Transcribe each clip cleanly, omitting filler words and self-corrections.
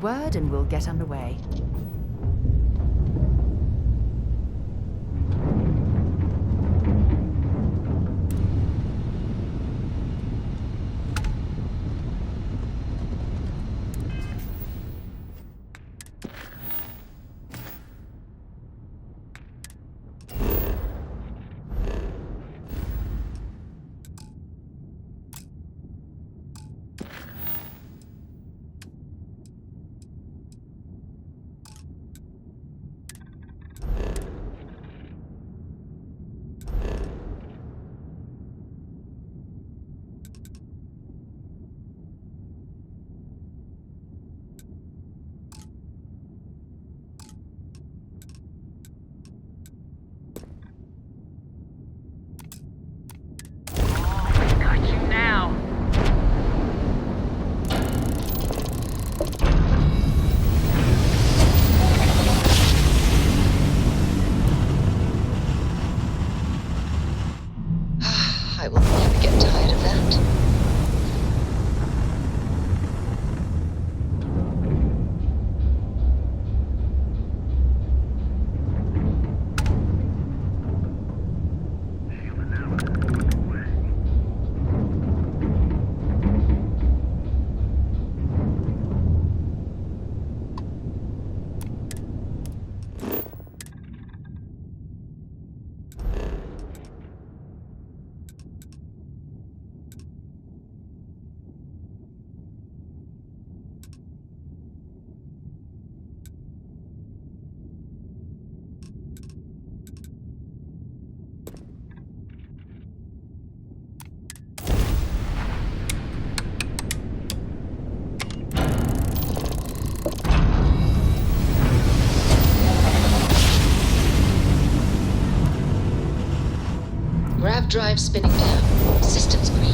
word and we'll get underway. I will never get tired of that. Grav drive spinning down. Systems green.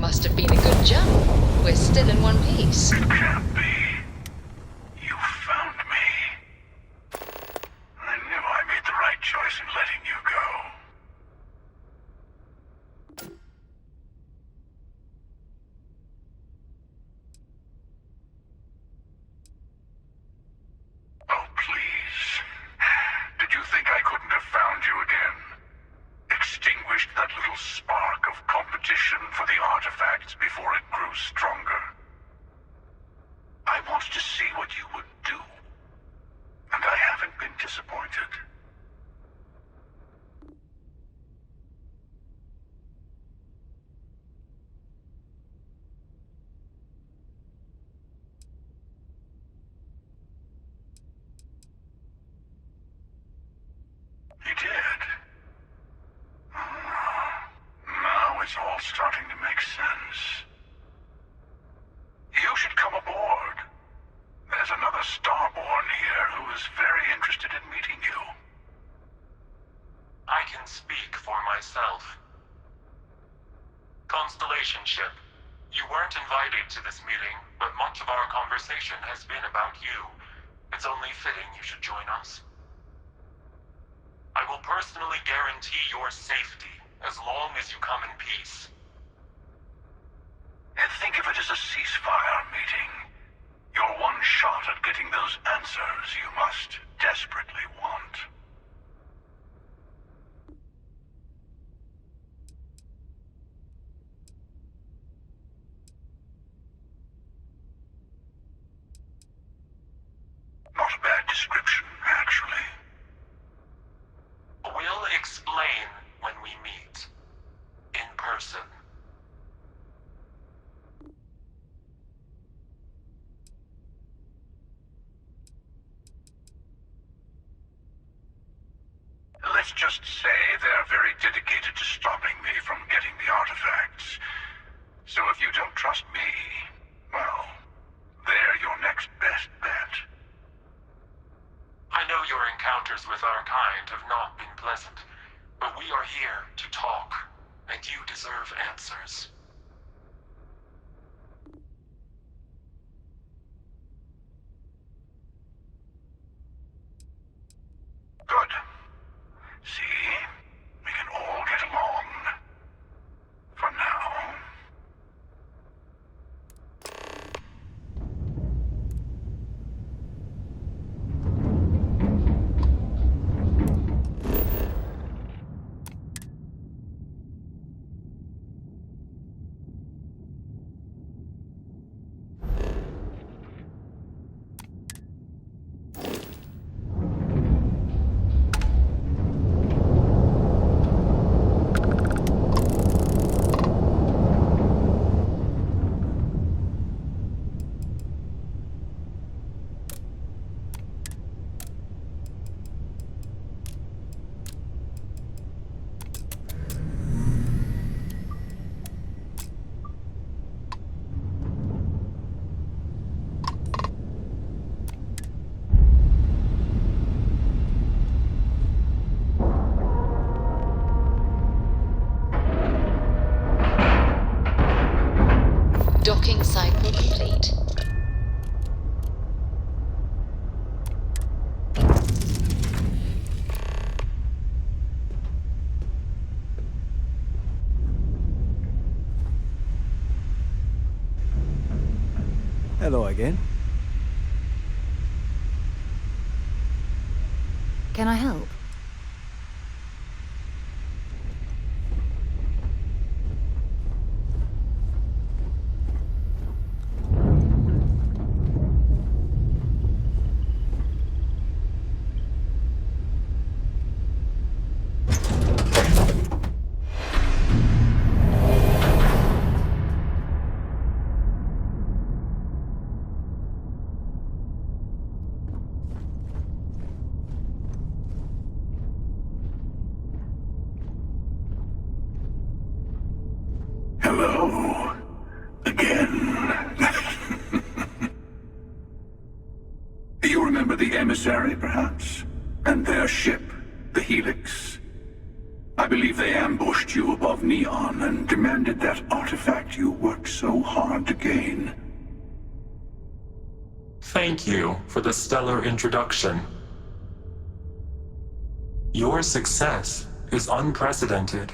Must have been a good jump. We're still in one piece. It can't be. You found me. I knew I made the right choice in letting you go. Oh, please. Did you think I couldn't have found you again? Extinguished that little spark of competition for the artifacts before it grew stronger. I wanted to see what you would do, and I haven't been disappointed. You did? Now it's all starting to make sense. You should come aboard. There's another Starborn here who is very interested in meeting you. I can speak for myself. Constellation ship, you weren't invited to this meeting, but much of our conversation has been about you. It's only fitting you should join us. I will personally guarantee your safety as long as you come in peace. Think of it as a ceasefire meeting. Your one shot at getting those answers you must desperately want. Not a bad description, actually. We'll explain when we meet. In person. Let's just say they're very dedicated to stopping me from getting the artifacts. So if you don't trust me, well, they're your next best bet. I know your encounters with our kind have not been pleasant, but we are here to talk, and you deserve answers. Good. See? We can all get along. For now. Docking cycle complete. Hello again. Can I help? Hello. Again. You remember the emissary, perhaps? And their ship, the Helix? I believe they ambushed you above Neon and demanded that artifact you worked so hard to gain. Thank you for the stellar introduction. Your success is unprecedented.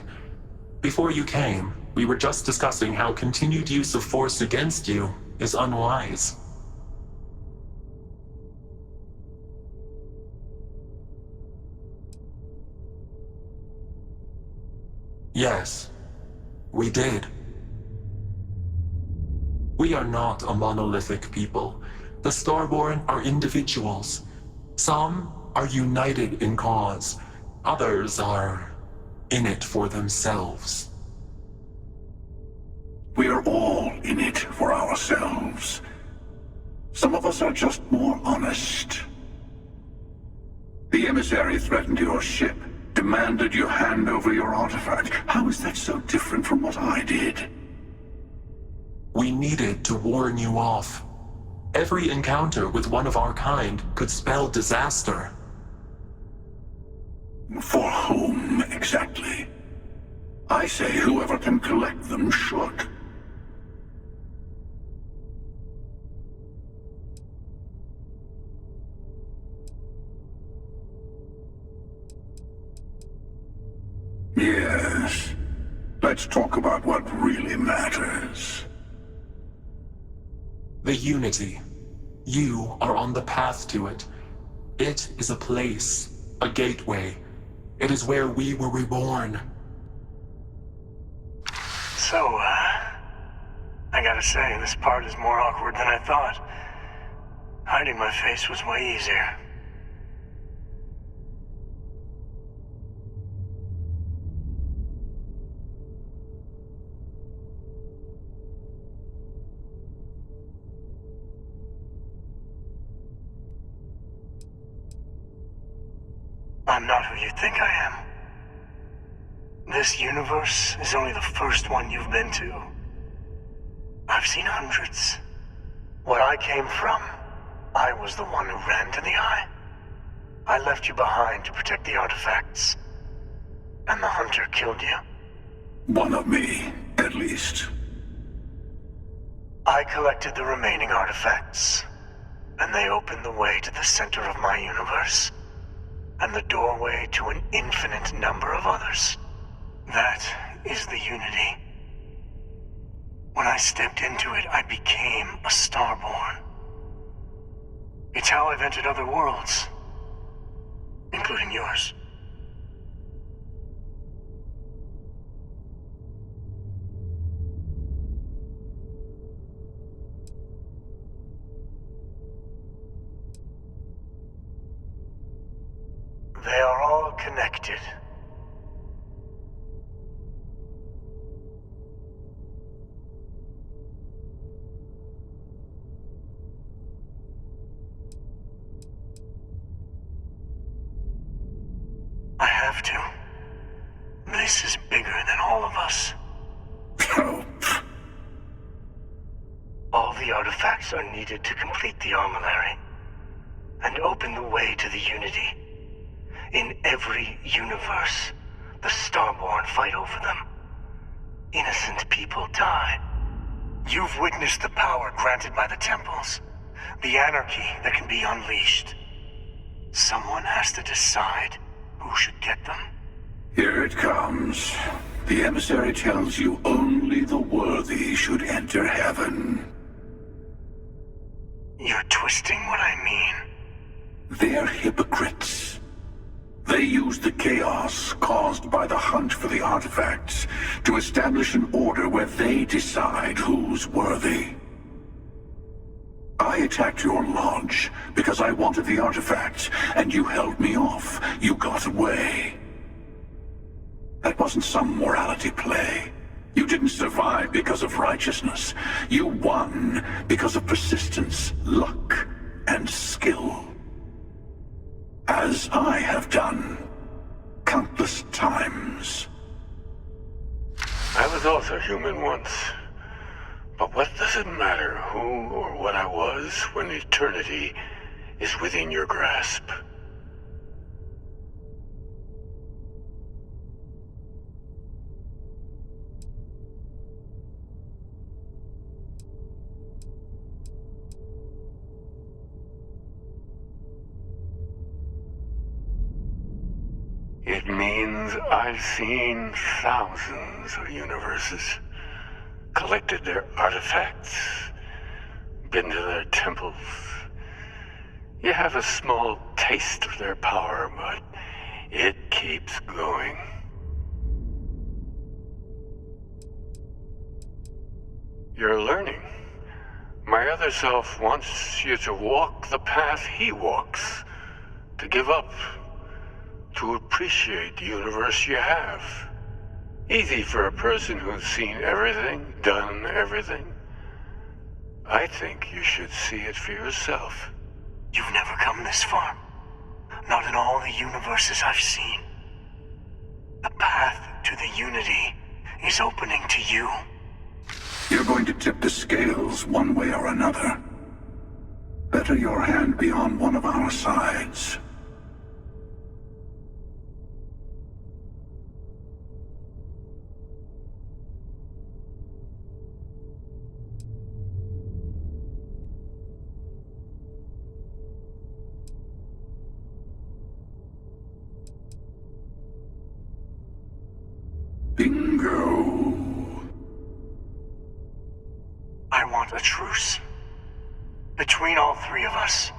Before you came, we were just discussing how continued use of force against you is unwise. Yes, we did. We are not a monolithic people. The Starborn are individuals. Some are united in cause. Others are in it for themselves. We are all in it for ourselves. Some of us are just more honest. The emissary threatened your ship, demanded you hand over your artifact. How is that so different from what I did? We needed to warn you off. Every encounter with one of our kind could spell disaster. For whom, exactly? I say whoever can collect them should. Yes. Let's talk about what really matters. The Unity. You are on the path to it. It is a place, a gateway. It is where we were reborn. So, I gotta say, this part is more awkward than I thought. Hiding my face was way easier. I'm not who you think I am. This universe is only the first one you've been to. I've seen hundreds. Where I came from, I was the one who ran to the Eye. I left you behind to protect the artifacts. And the Hunter killed you. One of me, at least. I collected the remaining artifacts, and they opened the way to the center of my universe, and the doorway to an infinite number of others. That is the Unity. When I stepped into it, I became a Starborn. It's how I've entered other worlds, including yours. They are all connected. I have to. This is bigger than all of us. All the artifacts are needed to complete the armillary and open the way to the Unity. In every universe, the Starborn fight over them. Innocent people die. You've witnessed the power granted by the temples, the anarchy that can be unleashed. Someone has to decide who should get them. Here it comes. The emissary tells you only the worthy should enter heaven. You're twisting what I mean. They're hypocrites. They use the chaos caused by the hunt for the artifacts to establish an order where they decide who's worthy. I attacked your lodge because I wanted the artifacts, and you held me off. You got away. That wasn't some morality play. You didn't survive because of righteousness. You won because of persistence, luck, and skill. As I have done countless times. I was also human once. But what does it matter who or what I was when eternity is within your grasp? It means I've seen thousands of universes, collected their artifacts, been to their temples. You have a small taste of their power, but it keeps going. You're learning. My other self wants you to walk the path he walks, to give up, to appreciate the universe you have. Easy for a person who's seen everything, done everything. I think you should see it for yourself. You've never come this far. Not in all the universes I've seen. The path to the Unity is opening to you. You're going to tip the scales one way or another. Better your hand be on one of our sides. Bingo. I want a truce. Between all three of us.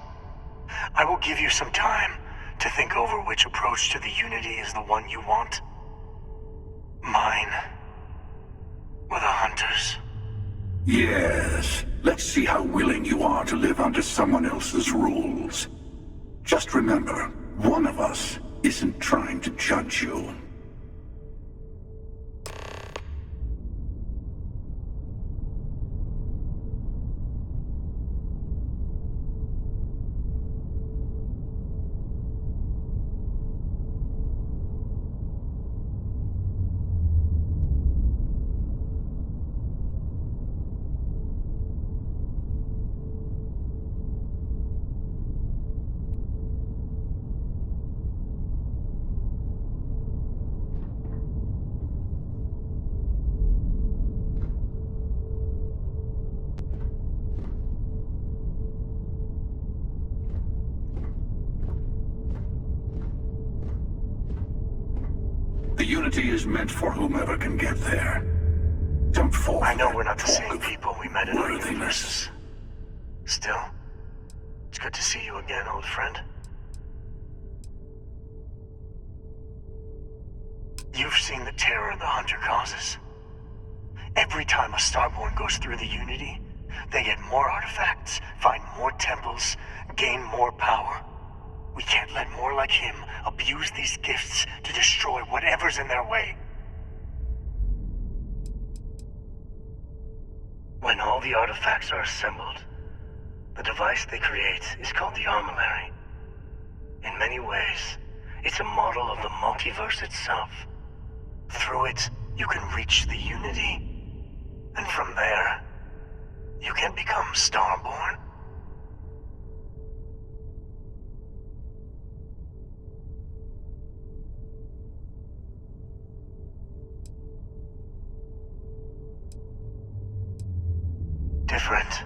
I will give you some time to think over which approach to the Unity is the one you want. Mine. Or the Hunters. Yes. Let's see how willing you are to live under someone else's rules. Just remember, one of us isn't trying to judge you. The Unity is meant for whomever can get there. Don't fall. I know for we're not the talk same of people we met in our worthiness. universes. Still, it's good to see you again, old friend. You've seen the terror the Hunter causes. Every time a Starborn goes through the Unity, they get more artifacts, find more temples, gain more power. We can't let more like him abuse these gifts to destroy whatever's in their way. When all the artifacts are assembled, the device they create is called the Armillary. In many ways, it's a model of the multiverse itself. Through it, you can reach the Unity. And from there, you can become Starborn. Different.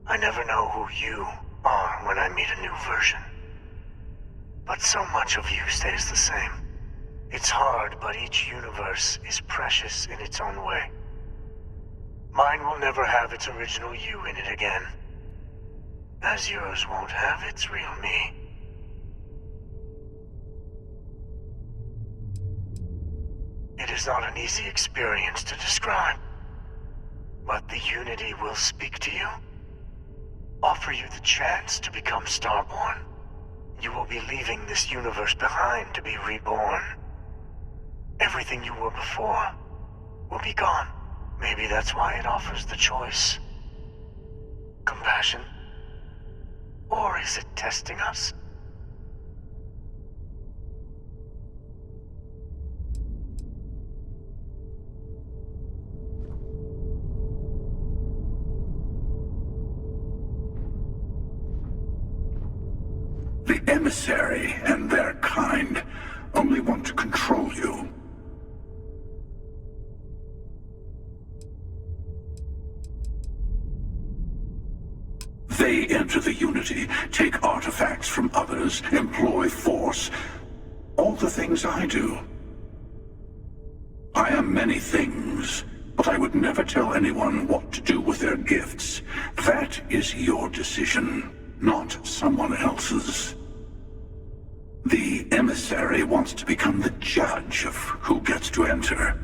I never know who you are when I meet a new version. But so much of you stays the same. It's hard, but each universe is precious in its own way. Mine will never have its original you in it again. As yours won't have its real me. It is not an easy experience to describe. But the Unity will speak to you. Offer you the chance to become Starborn. You will be leaving this universe behind to be reborn. Everything you were before will be gone. Maybe that's why it offers the choice. Compassion? Or is it testing us? The emissary and their kind only want to control you. They enter the Unity, take artifacts from others, employ force. All the things I do. I am many things, but I would never tell anyone what to do with their gifts. That is your decision, not someone else's. The emissary wants to become the judge of who gets to enter,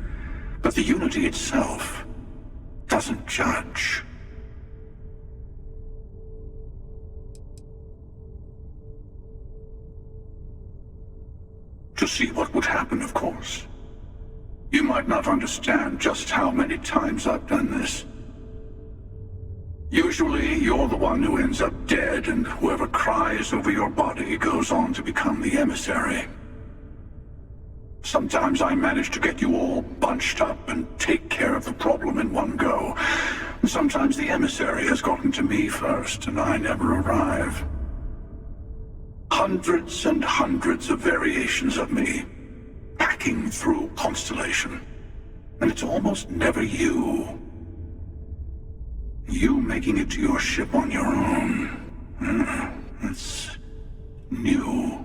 but the Unity itself doesn't judge. To see what would happen, of course. You might not understand just how many times I've done this. Usually, you're the one who ends up dead, and whoever cries over your body goes on to become the emissary. Sometimes I manage to get you all bunched up and take care of the problem in one go. Sometimes the emissary has gotten to me first, and I never arrive. Hundreds and hundreds of variations of me, packing through Constellation. And it's almost never you. You making it to your ship on your own. It's new.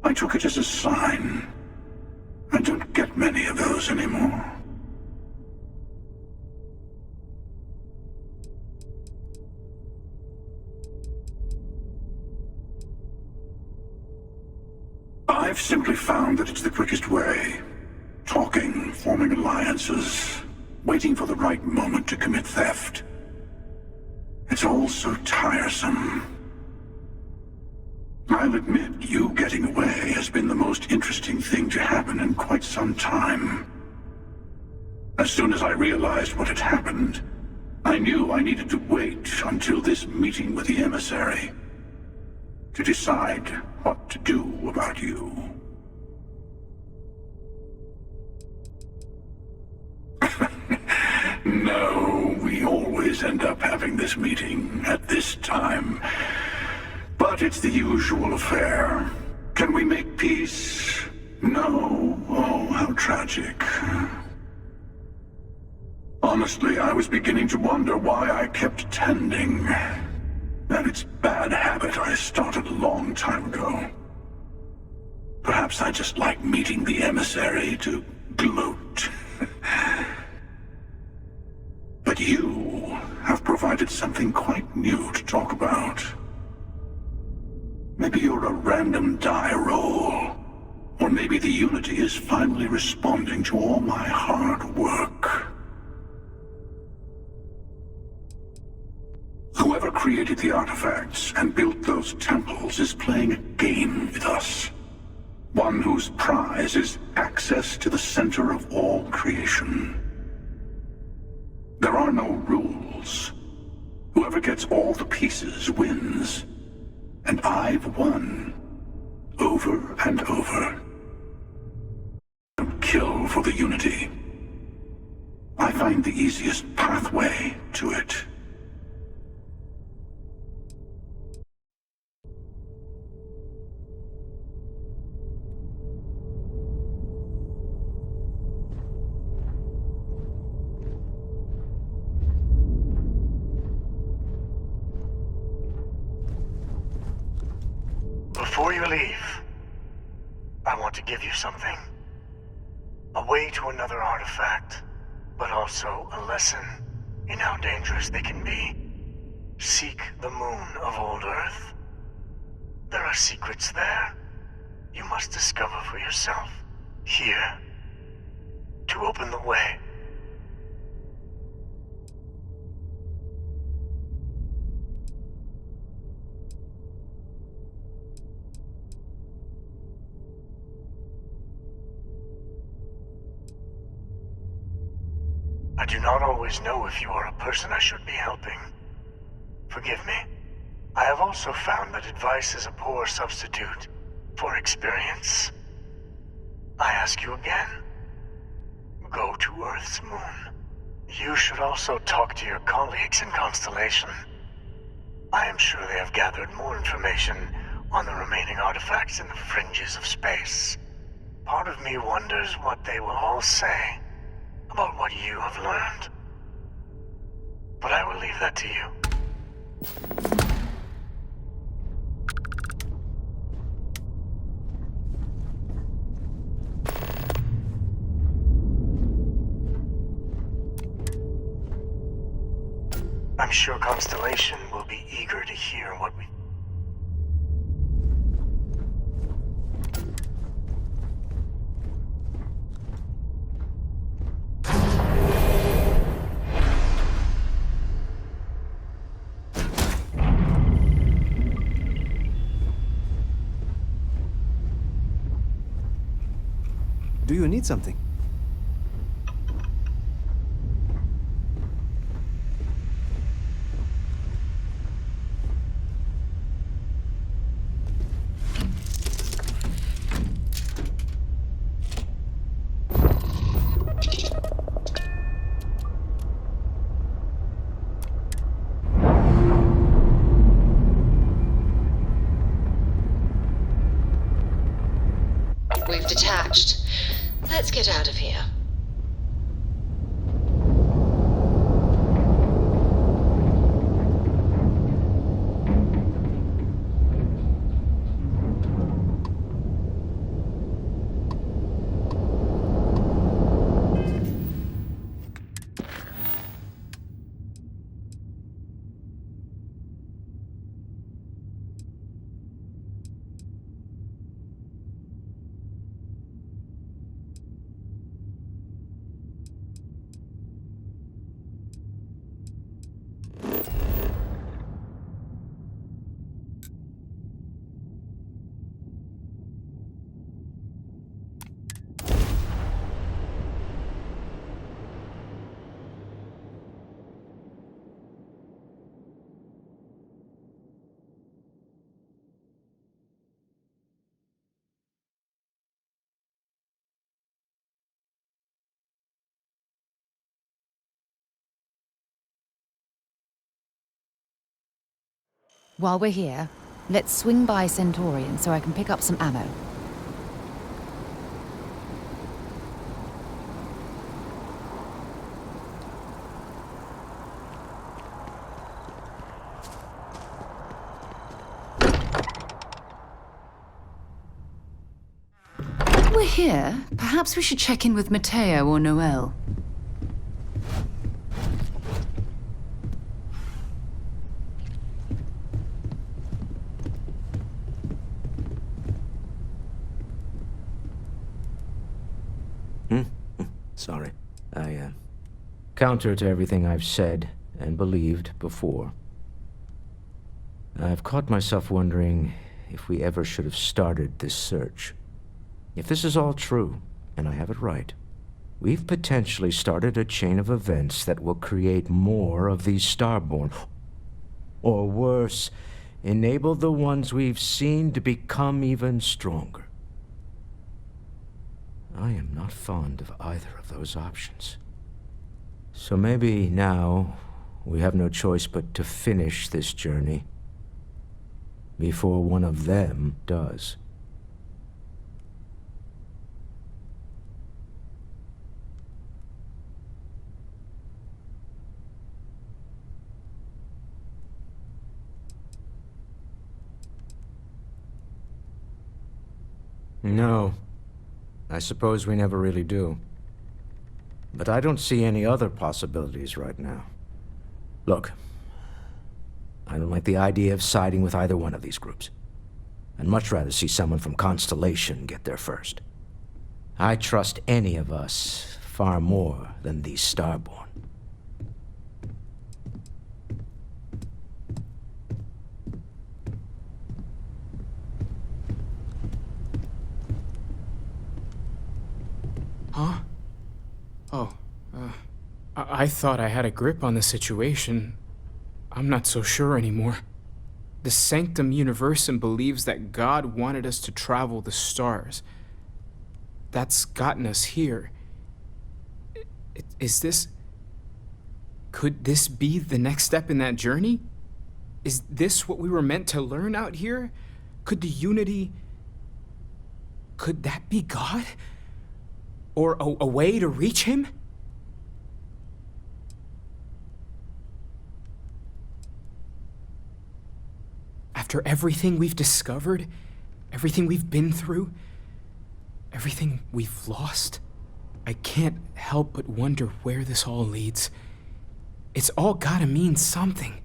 I took it as a sign. And don't get many of those anymore. I've simply found that it's the quickest way. Talking, forming alliances, waiting for the right moment to commit theft. It's all so tiresome. I'll admit, you getting away has been the most interesting thing to happen in quite some time. As soon as I realized what had happened, I knew I needed to wait until this meeting with the emissary to decide what to do about you. No, we always end up having this meeting at this time. But it's the usual affair. Can we make peace? No. Oh, how tragic. Honestly, I was beginning to wonder why I kept attending. That it's bad habit I started a long time ago. Perhaps I just like meeting the emissary to gloat. But you have provided something quite new to talk about. Maybe you're a random die roll. Or maybe the Unity is finally responding to all my hard work. Whoever created the artifacts and built those temples is playing a game with us. One whose prize is access to the center of all creation. There are no rules. Whoever gets all the pieces wins. And I've won. Over and over. Don't kill for the Unity. I find the easiest pathway to it. Before you leave, I want to give you something. A way to another artifact, but also a lesson in how dangerous they can be. Seek the moon of old Earth. There are secrets there you must discover for yourself. Here, to open the way. I do not always know if you are a person I should be helping. Forgive me. I have also found that advice is a poor substitute for experience. I ask you again. Go to Earth's moon. You should also talk to your colleagues in Constellation. I am sure they have gathered more information on the remaining artifacts in the fringes of space. Part of me wonders what they will all say about what you have learned. But I will leave that to you. I'm sure Constellation will be eager to hear what we... Do you need something? We've detached. Let's get out of here. While we're here, let's swing by Centaurian so I can pick up some ammo. We're here. Perhaps we should check in with Matteo or Noel. Sorry. Counter to everything I've said and believed before, I've caught myself wondering if we ever should have started this search. If this is all true, and I have it right, we've potentially started a chain of events that will create more of these Starborn. Or worse, enable the ones we've seen to become even stronger. I am not fond of either of those options. So maybe now we have no choice but to finish this journey before one of them does. No. I suppose we never really do. But I don't see any other possibilities right now. Look, I don't like the idea of siding with either one of these groups. I'd much rather see someone from Constellation get there first. I trust any of us far more than these Starborn. Huh? Oh, I thought I had a grip on the situation. I'm not so sure anymore. The Sanctum Universum believes that God wanted us to travel the stars. That's gotten us here. Is this... Could this be the next step in that journey? Is this what we were meant to learn out here? Could the unity... Could that be God? Or a way to reach him? After everything we've discovered, everything we've been through, everything we've lost, I can't help but wonder where this all leads. It's all gotta mean something.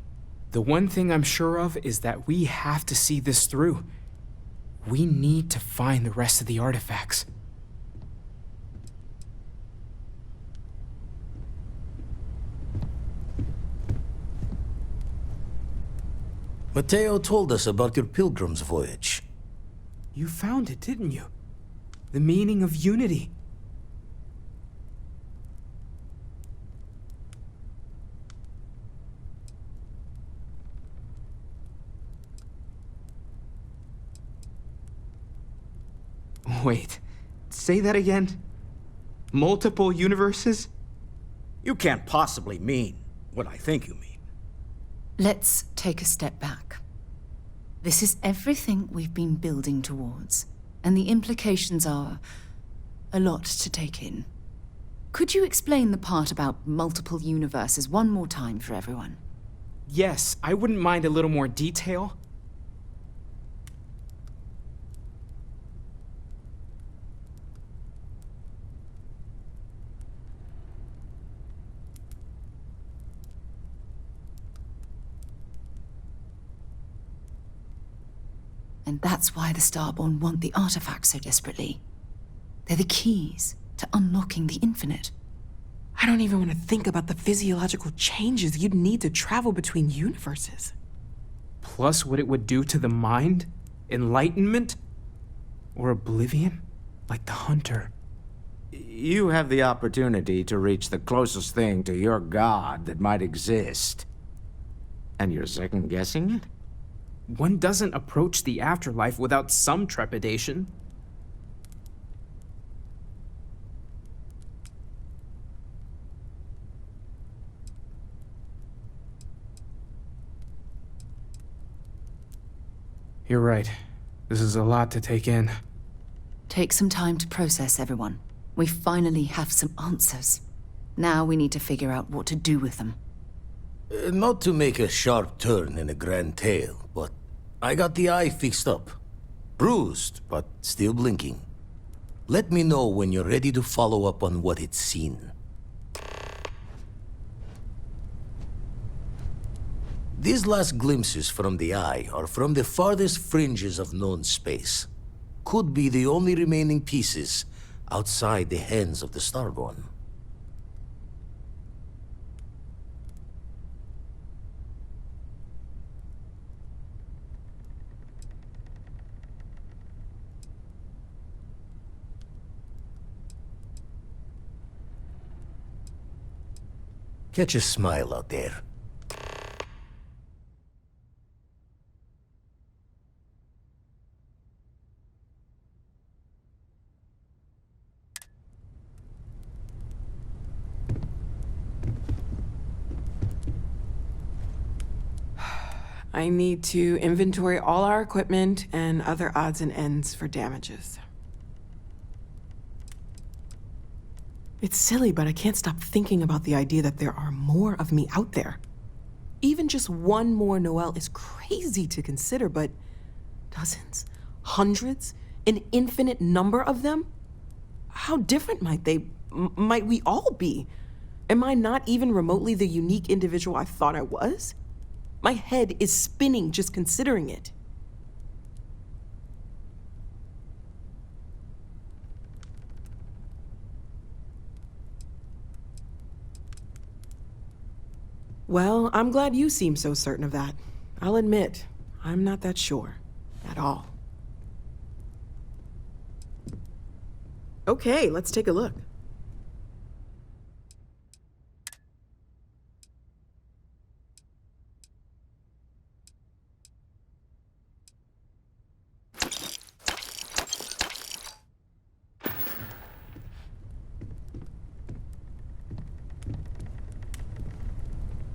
The one thing I'm sure of is that we have to see this through. We need to find the rest of the artifacts. Matteo told us about your pilgrim's voyage. You found it, didn't you? The meaning of unity. Wait, say that again? Multiple universes? You can't possibly mean what I think you mean. Let's take a step back. This is everything we've been building towards, and the implications are a lot to take in. Could you explain the part about multiple universes one more time for everyone? Yes, I wouldn't mind a little more detail. And that's why the Starborn want the artifacts so desperately. They're the keys to unlocking the infinite. I don't even want to think about the physiological changes you'd need to travel between universes. Plus what it would do to the mind? Enlightenment? Or oblivion? Like the Hunter. You have the opportunity to reach the closest thing to your god that might exist. And you're second-guessing it? One doesn't approach the afterlife without some trepidation. You're right. This is a lot to take in. Take some time to process, everyone. We finally have some answers. Now we need to figure out what to do with them. Not to make a sharp turn in a grand tale, but I got the eye fixed up. Bruised, but still blinking. Let me know when you're ready to follow up on what it's seen. These last glimpses from the eye are from the farthest fringes of known space. Could be the only remaining pieces outside the hands of the Starborn. Catch a smile out there. I need to inventory all our equipment and other odds and ends for damages. It's silly, but I can't stop thinking about the idea that there are more of me out there. Even just one more Noel is crazy to consider, but dozens, hundreds, an infinite number of them? How different might we all be? Am I not even remotely the unique individual I thought I was? My head is spinning just considering it. Well, I'm glad you seem so certain of that. I'll admit, I'm not that sure at all. Okay, let's take a look.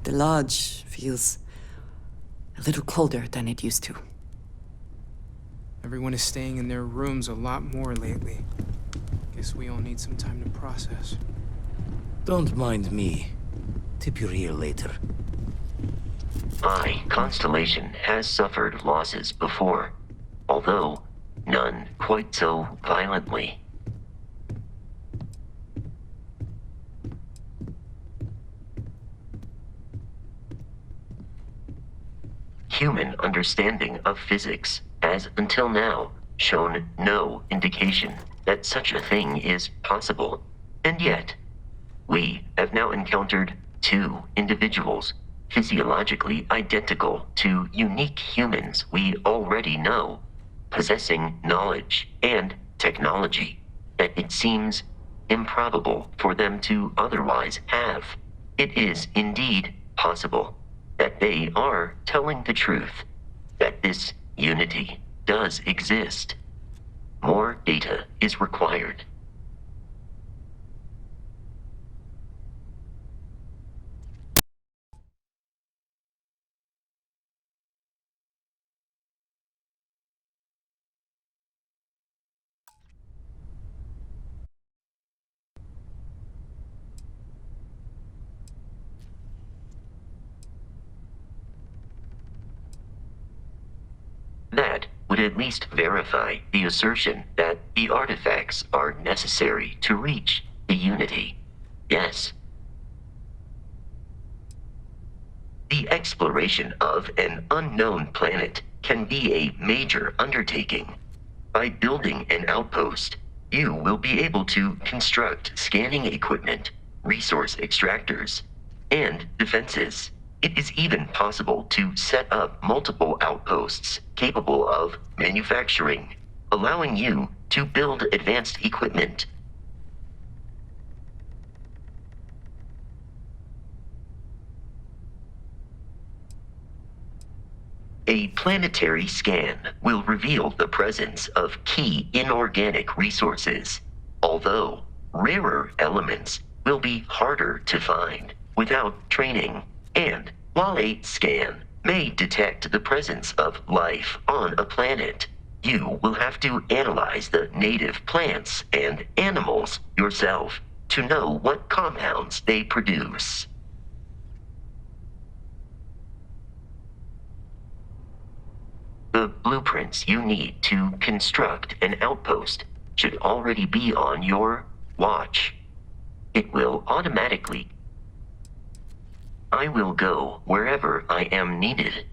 The lodge feels a little colder than it used to. Everyone is staying in their rooms a lot more lately. Guess we all need some time to process. Don't mind me. Tip your ear later. My constellation has suffered losses before, although none quite so violently. Human understanding of physics has until now shown no indication that such a thing is possible, and yet we have now encountered two individuals physiologically identical to unique humans we already know, possessing knowledge and technology that it seems improbable for them to otherwise have. It is indeed possible that they are telling the truth, that this unity does exist. More data is required. That would at least verify the assertion that the artifacts are necessary to reach the unity. Yes. The exploration of an unknown planet can be a major undertaking. By building an outpost, you will be able to construct scanning equipment, resource extractors, and defenses. It is even possible to set up multiple outposts capable of manufacturing, allowing you to build advanced equipment. A planetary scan will reveal the presence of key inorganic resources, although rarer elements will be harder to find without training. And while a scan may detect the presence of life on a planet. You will have to analyze the native plants and animals yourself to know what compounds they produce. The blueprints you need to construct an outpost should already be on your watch. It will automatically. I will go wherever I am needed.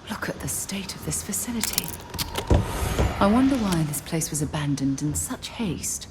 Look at the state of this facility. I wonder why this place was abandoned in such haste.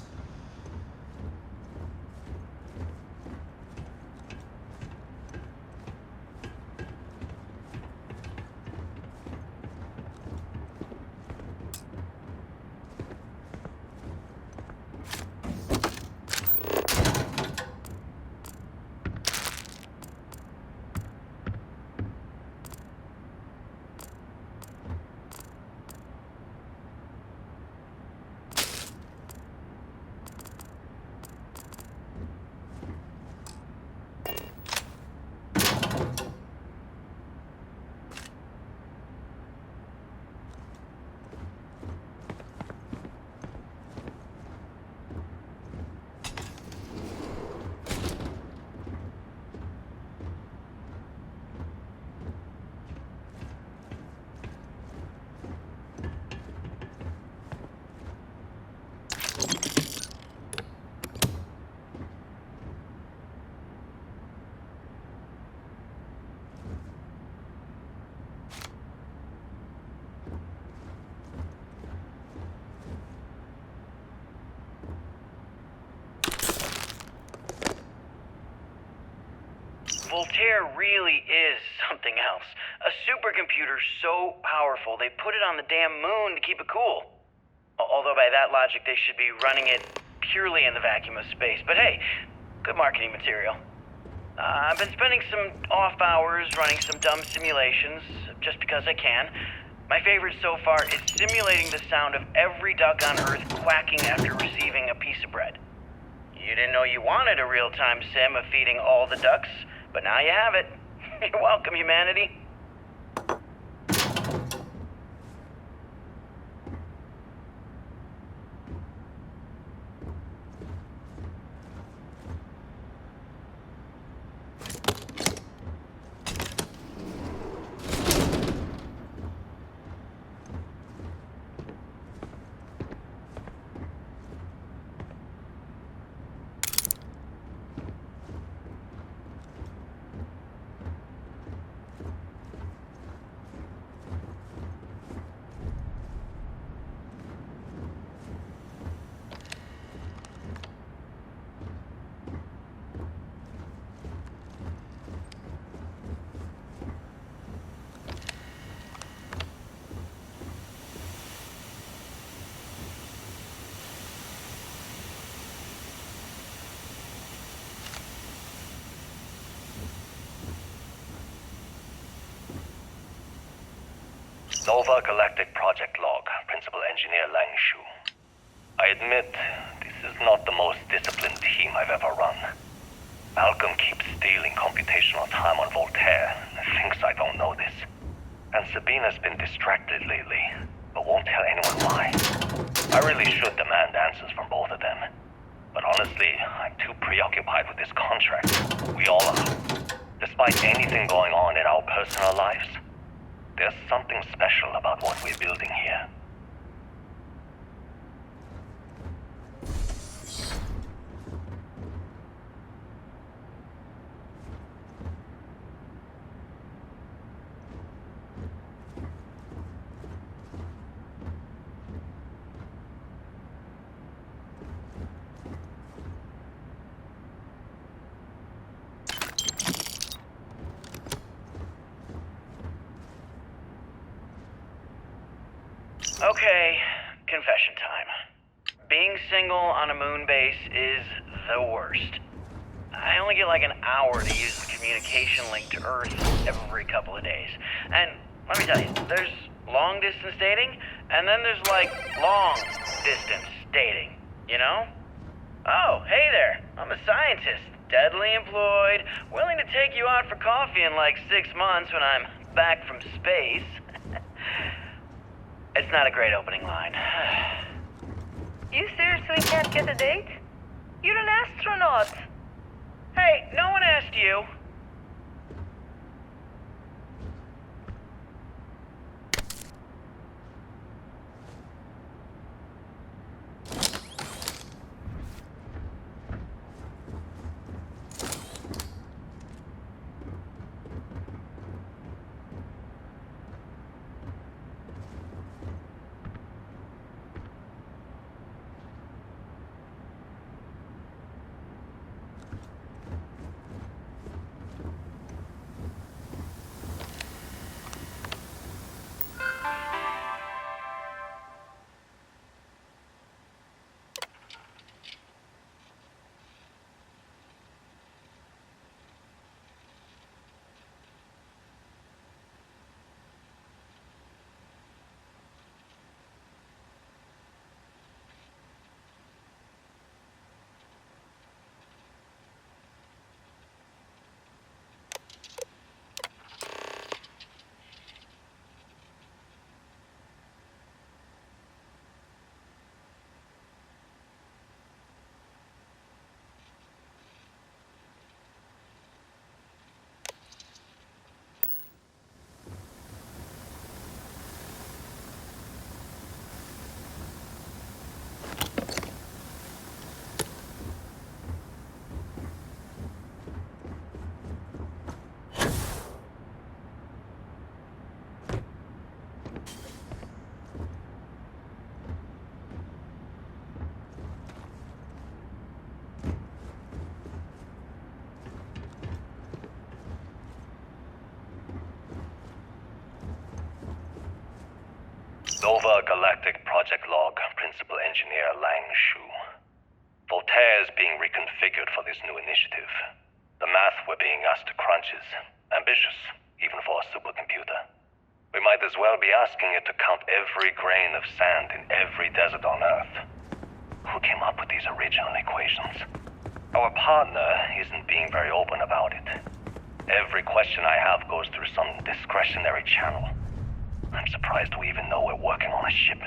Voltaire really is something else. A supercomputer so powerful they put it on the damn moon to keep it cool. Although by that logic they should be running it purely in the vacuum of space. But hey, good marketing material. I've been spending some off hours running some dumb simulations, just because I can. My favorite so far is simulating the sound of every duck on Earth quacking after receiving a piece of bread. You didn't know you wanted a real-time sim of feeding all the ducks, but now you have it. You're welcome, humanity. Nova Galactic Project Log, Principal Engineer Lang Shu. I admit, this is not the most disciplined team I've ever run. Malcolm keeps stealing computational time on Voltaire and thinks I don't know this. And Sabina's been distracted lately, but won't tell anyone why. I really should demand answers from both of them. But honestly, I'm too preoccupied with this contract. We all are. Despite anything going on in our personal lives, there's something special about what we're building here. Okay, confession time. Being single on a moon base is the worst. I only get like an hour to use the communication link to Earth every couple of days. And let me tell you, there's long distance dating, and then there's like long distance dating, you know? Oh, hey there, I'm a scientist, deadly employed, willing to take you out for coffee in like 6 months when I'm back from space. It's not a great opening line. You seriously can't get a date? You're an astronaut. Hey, no one asked you. Galactic Project Log, Principal Engineer Lang Shu. Voltaire is being reconfigured for this new initiative. The math we're being asked to crunch is ambitious, even for a supercomputer. We might as well be asking it to count every grain of sand in every desert on Earth. Who came up with these original equations? Our partner isn't being very open about it. Every question I have goes through some discretionary channel. I'm surprised we even know we're working on a ship.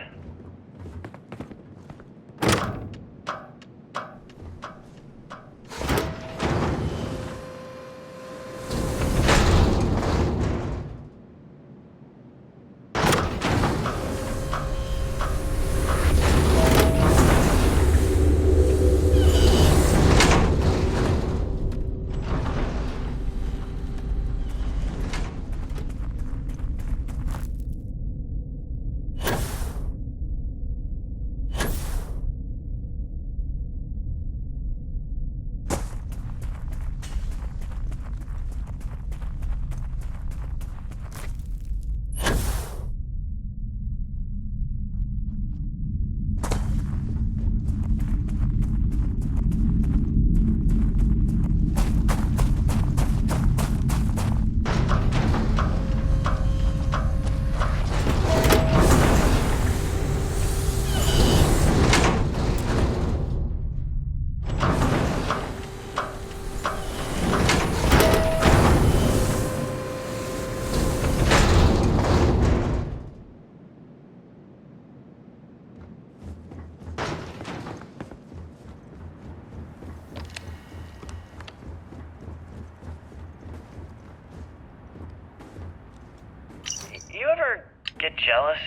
You ever get jealous?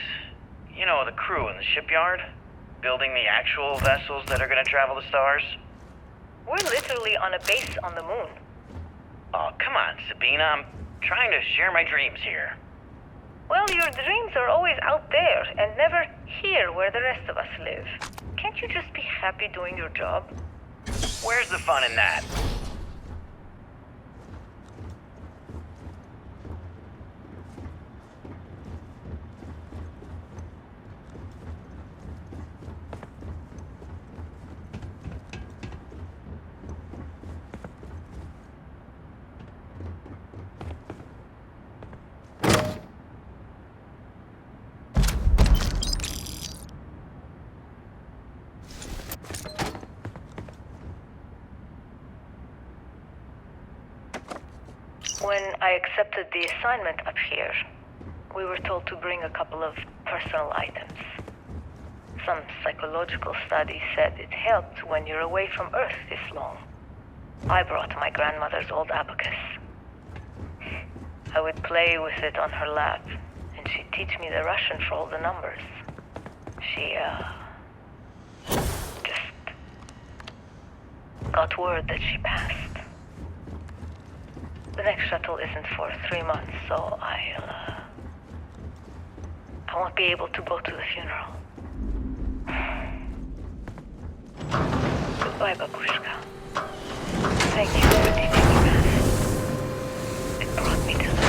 You know, the crew in the shipyard? Building the actual vessels that are gonna travel the stars? We're literally on a base on the moon. Oh, come on, Sabina. I'm trying to share my dreams here. Well, your dreams are always out there and never here where the rest of us live. Can't you just be happy doing your job? Where's the fun in that? When I accepted the assignment up here, we were told to bring a couple of personal items. Some psychological study said it helped when you're away from Earth this long. I brought my grandmother's old abacus. I would play with it on her lap, and she'd teach me the Russian for all the numbers. She, just got word that she passed. The next shuttle isn't for 3 months, so I won't be able to go to the funeral. Goodbye, Babushka. Thank you for teaching me math. It brought me to the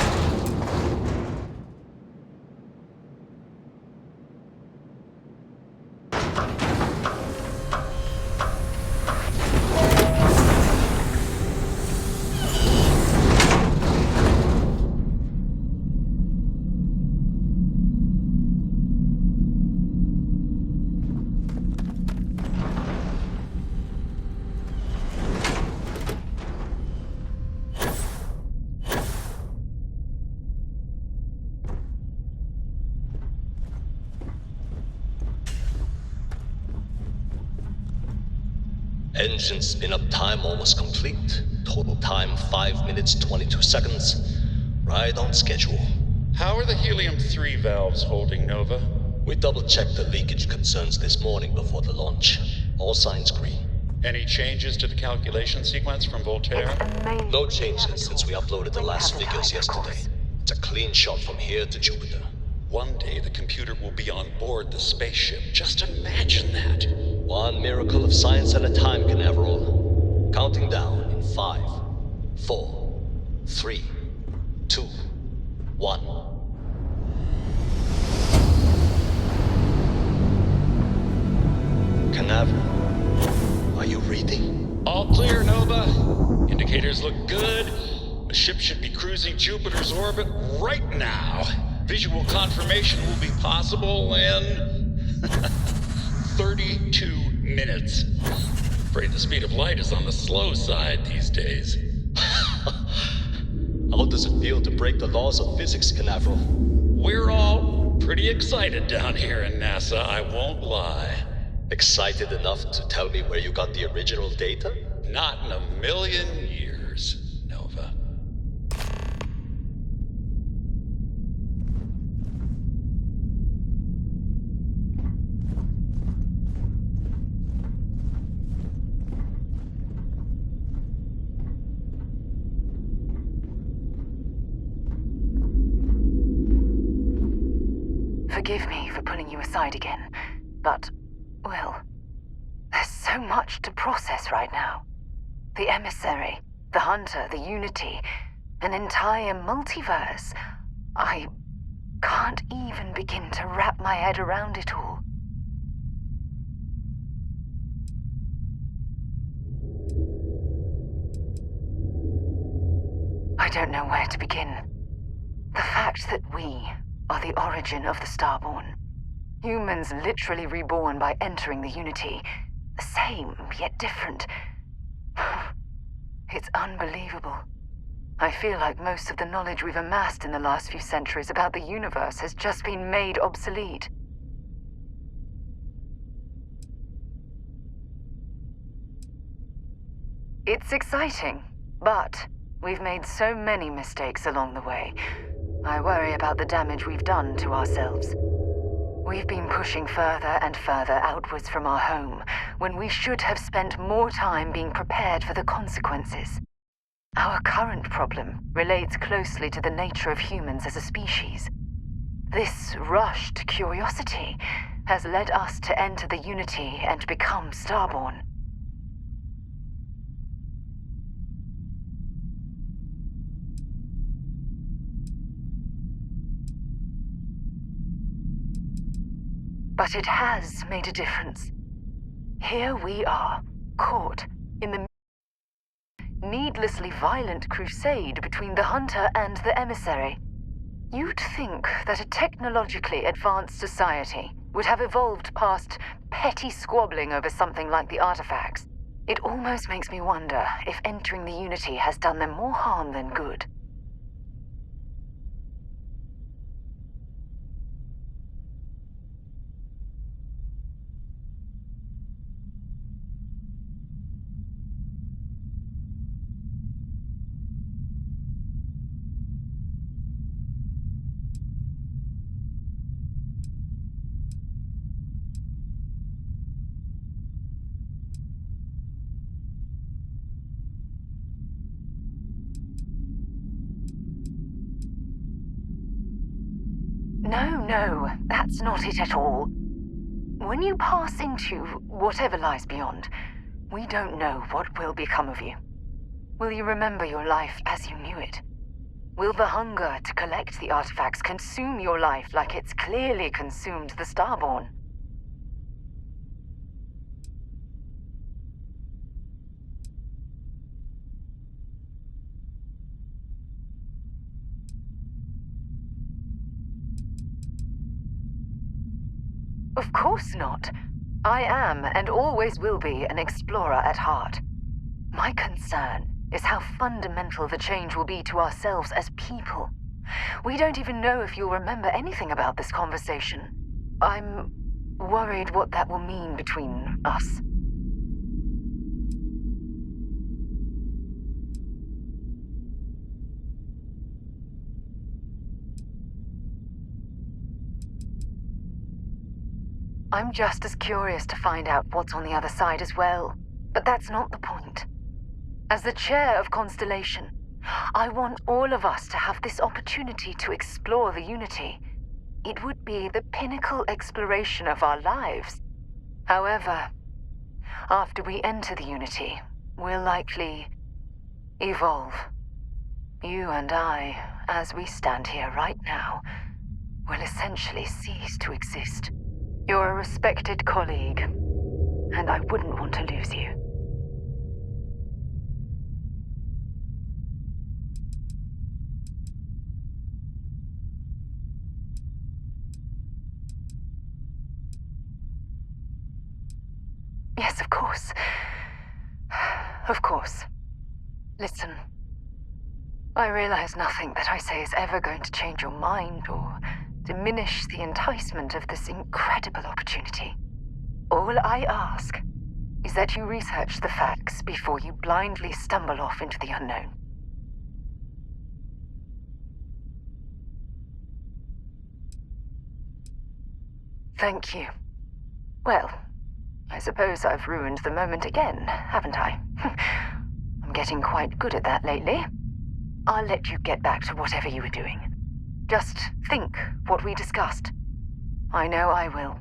Engine spin-up time almost complete. Total time 5 minutes 22 seconds. Right on schedule. How are the helium-3 valves holding, Nova? We double-checked the leakage concerns this morning before the launch. All signs green. Any changes to the calculation sequence from Voltaire? No changes since we uploaded the last figures yesterday. It's a clean shot from here to Jupiter. One day the computer will be on board the spaceship. Just imagine that. One miracle of science at a time, Canaveral. Counting down in 5, 4, 3, 2, 1. Canaveral. Are you reading? All clear, Nova. Indicators look good. The ship should be cruising Jupiter's orbit right now. Visual confirmation will be possible in 32 minutes. Afraid the speed of light is on the slow side these days. How does it feel to break the laws of physics, Canaveral? We're all pretty excited down here in NASA, I won't lie. Excited enough to tell me where you got the original data? Not in a million years, Nova. Forgive me for pulling you aside again, but, well, there's so much to process right now. The emissary, the hunter, the unity, an entire multiverse. I can't even begin to wrap my head around it all. I don't know where to begin. The fact that we are the origin of the Starborn. Humans literally reborn by entering the Unity. The same, yet different. It's unbelievable. I feel like most of the knowledge we've amassed in the last few centuries about the universe has just been made obsolete. It's exciting, but we've made so many mistakes along the way. I worry about the damage we've done to ourselves. We've been pushing further and further outwards from our home, when we should have spent more time being prepared for the consequences. Our current problem relates closely to the nature of humans as a species. This rushed curiosity has led us to enter the Unity and become Starborn. But it has made a difference. Here we are, caught in the needlessly violent crusade between the hunter and the emissary. You'd think that a technologically advanced society would have evolved past petty squabbling over something like the artifacts. It almost makes me wonder if entering the Unity has done them more harm than good. No, that's not it at all. When you pass into whatever lies beyond, we don't know what will become of you. Will you remember your life as you knew it? Will the hunger to collect the artifacts consume your life like it's clearly consumed the Starborn? Of course not. I am, and always will be, an explorer at heart. My concern is how fundamental the change will be to ourselves as people. We don't even know if you'll remember anything about this conversation. I'm worried what that will mean between us. I'm just as curious to find out what's on the other side as well. But that's not the point. As the chair of Constellation, I want all of us to have this opportunity to explore the Unity. It would be the pinnacle exploration of our lives. However, after we enter the Unity, we'll likely evolve. You and I, as we stand here right now, will essentially cease to exist. You're a respected colleague. and I wouldn't want to lose you. Yes, of course. Of course. Listen, I realize nothing that I say is ever going to change your mind or diminish the enticement of this incredible opportunity. All I ask is that you research the facts before you blindly stumble off into the unknown. Thank you. Well, I suppose I've ruined the moment again, haven't I? I'm getting quite good at that lately. I'll let you get back to whatever you were doing. Just think what we discussed. I know I will.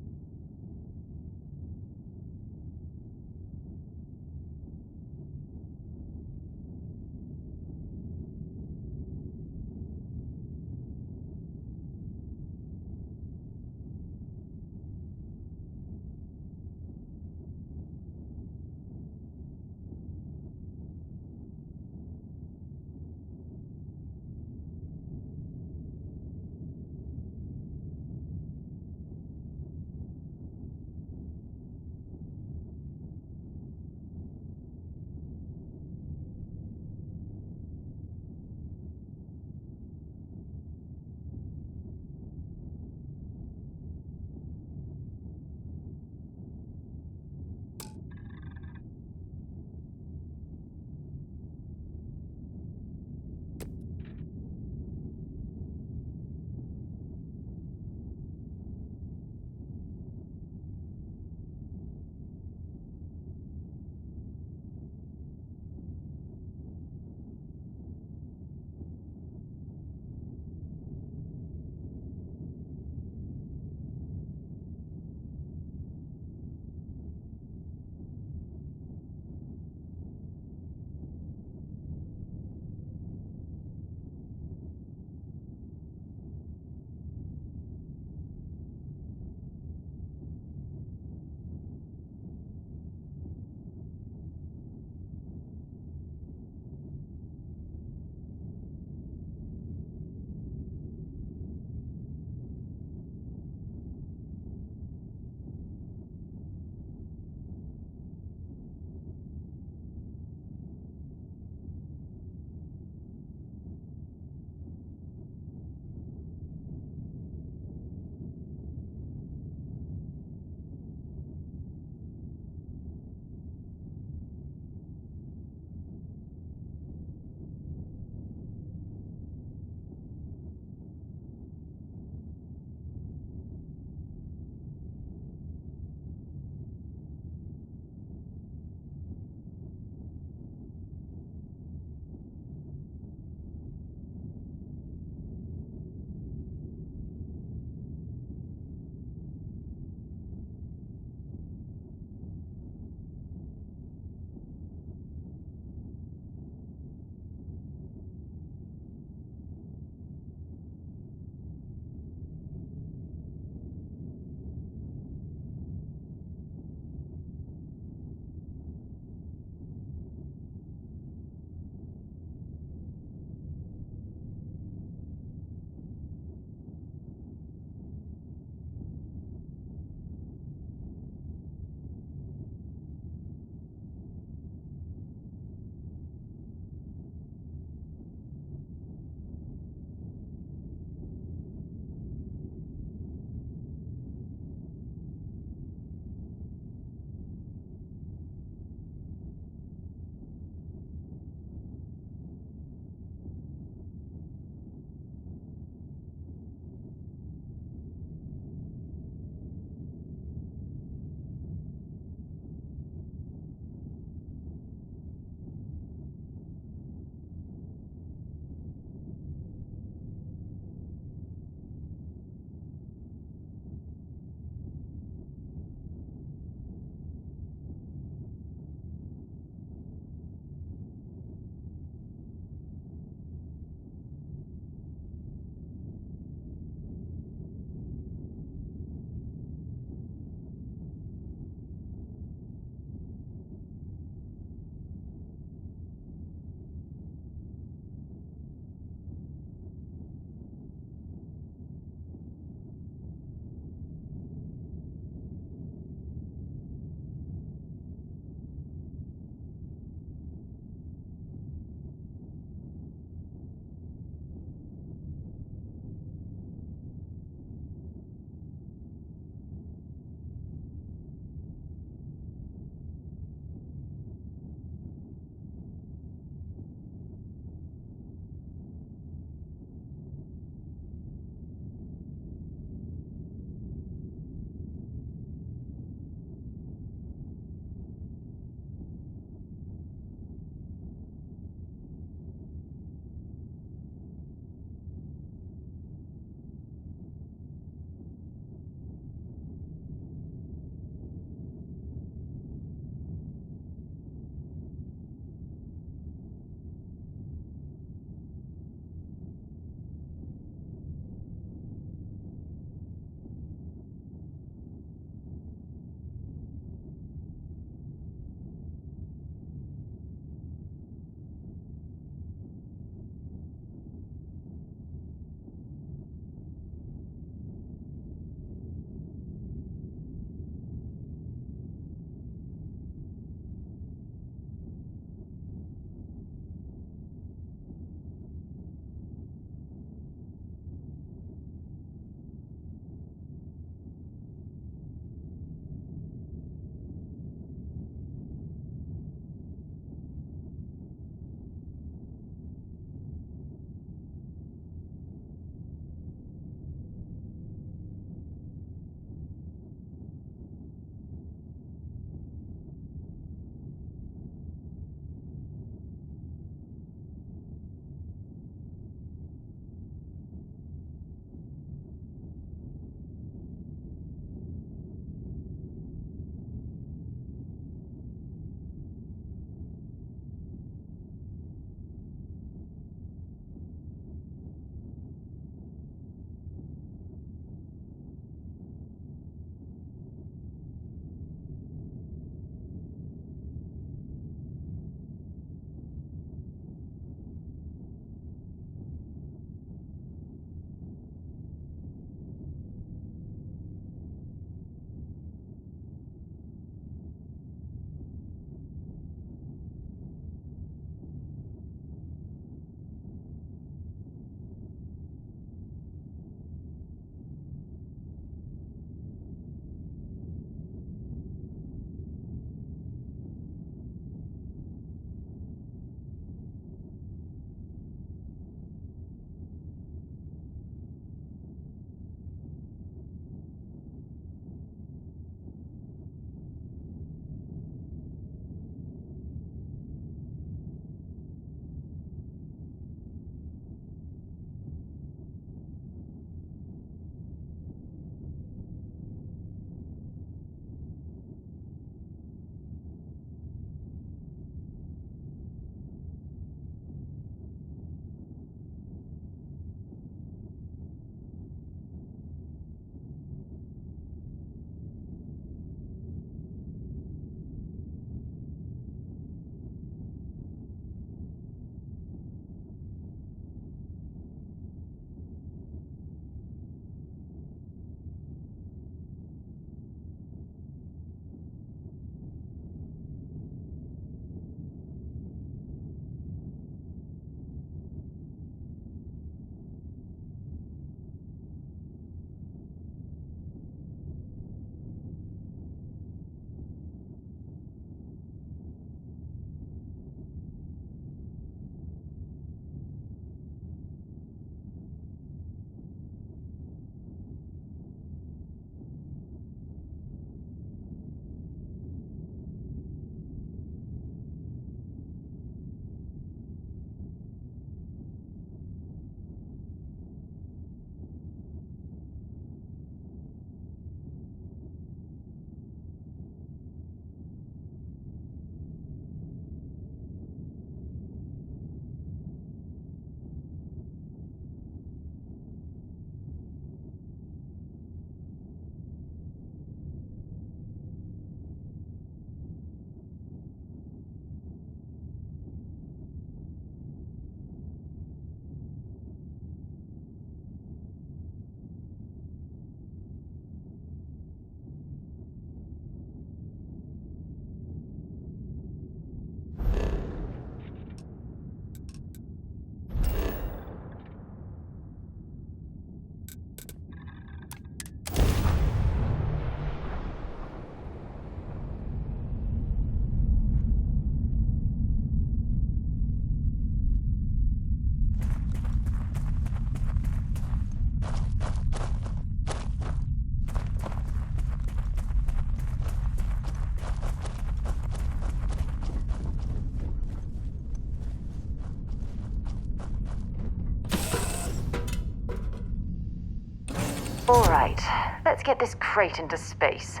All right, let's get this crate into space.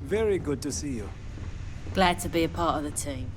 Very good to see you. Glad to be a part of the team.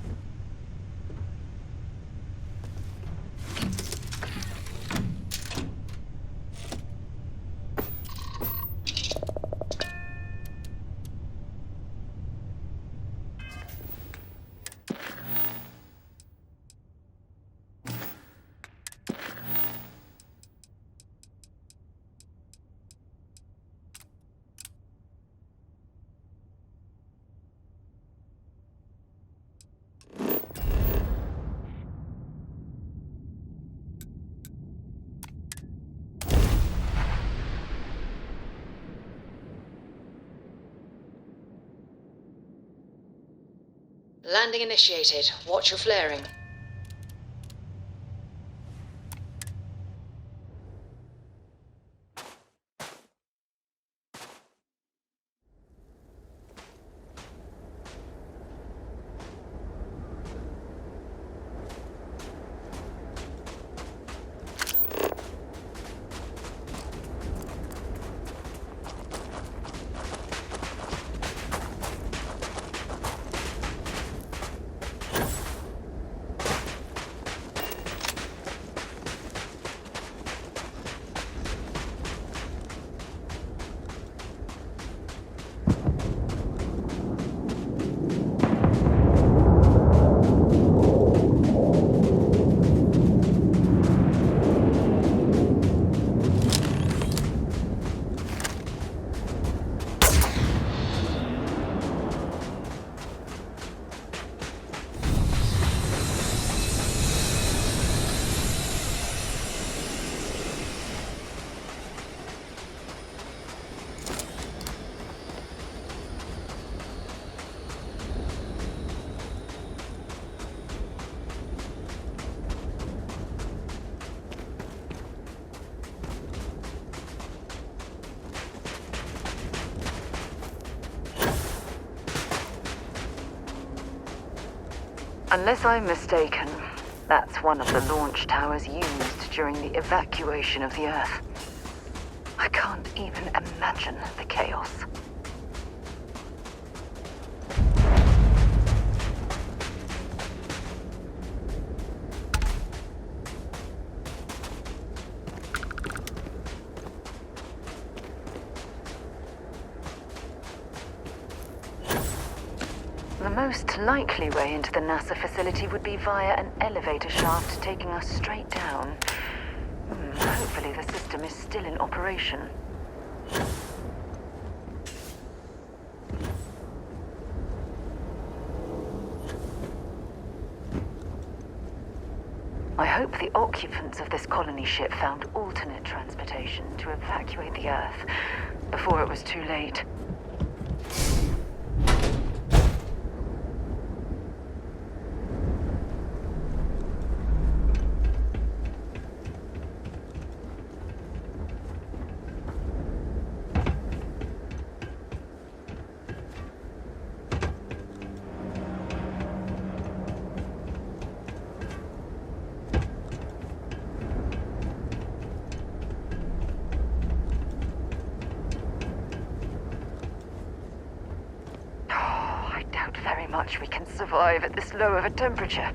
Landing initiated. Watch your flaring. Unless I'm mistaken, that's one of the launch towers used during the evacuation of the Earth. I can't even imagine the chaos. The most likely way into the NASA facility would be via an elevator shaft taking us straight down. Hopefully the system is still in operation. I hope the occupants of this colony ship found alternate transportation to evacuate the Earth before it was too late. We can survive at this low of a temperature.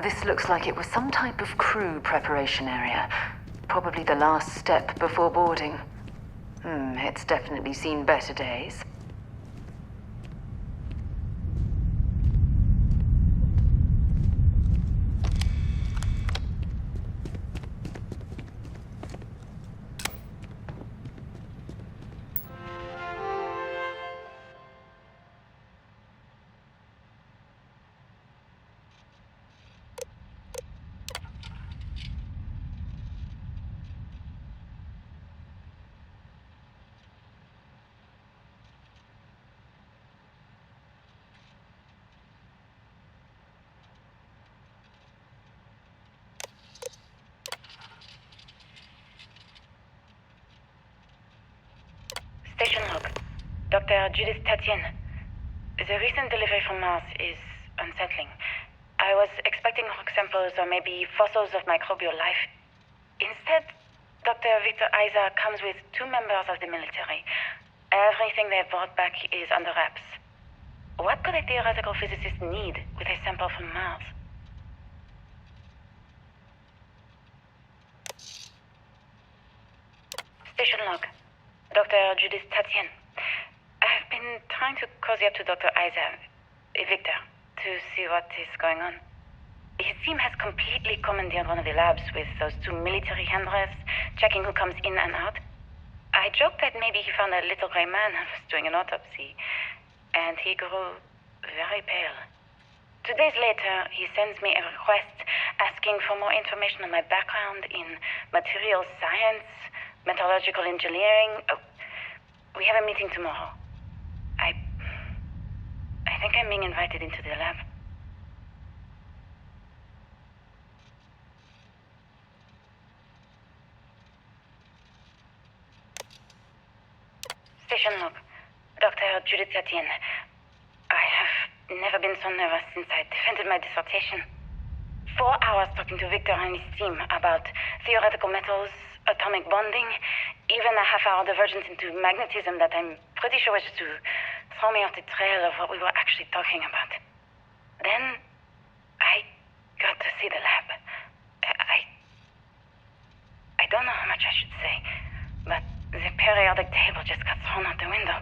This looks like it was some type of crew preparation area. Probably the last step before boarding. It's definitely seen better days. Station log. Dr. Judith Tatien. The recent delivery from Mars is unsettling. I was expecting rock samples or maybe fossils of microbial life. Instead, Dr. Victor Isa comes with 2 members of the military. Everything they brought back is under wraps. What could a theoretical physicist need with a sample from Mars? Station log. Dr. Judith Tatien. I've been trying to cozy up to Dr. Isa, Victor, to see what is going on. His team has completely commandeered one of the labs with those 2 military handlers, checking who comes in and out. I joked that maybe he found a little gray man and was doing an autopsy, and he grew very pale. 2 days later, he sends me a request asking for more information on my background in materials science, metallurgical engineering. Oh, we have a meeting tomorrow. I think I'm being invited into the lab. Station log. Dr. Judith Tatien. I have never been so nervous since I defended my dissertation. 4 hours talking to Victor and his team about theoretical metals, atomic bonding, even a half-hour divergence into magnetism that I'm pretty sure was to throw me off the trail of what we were actually talking about. Then, I got to see the lab. I don't know how much I should say, but the periodic table just got thrown out the window.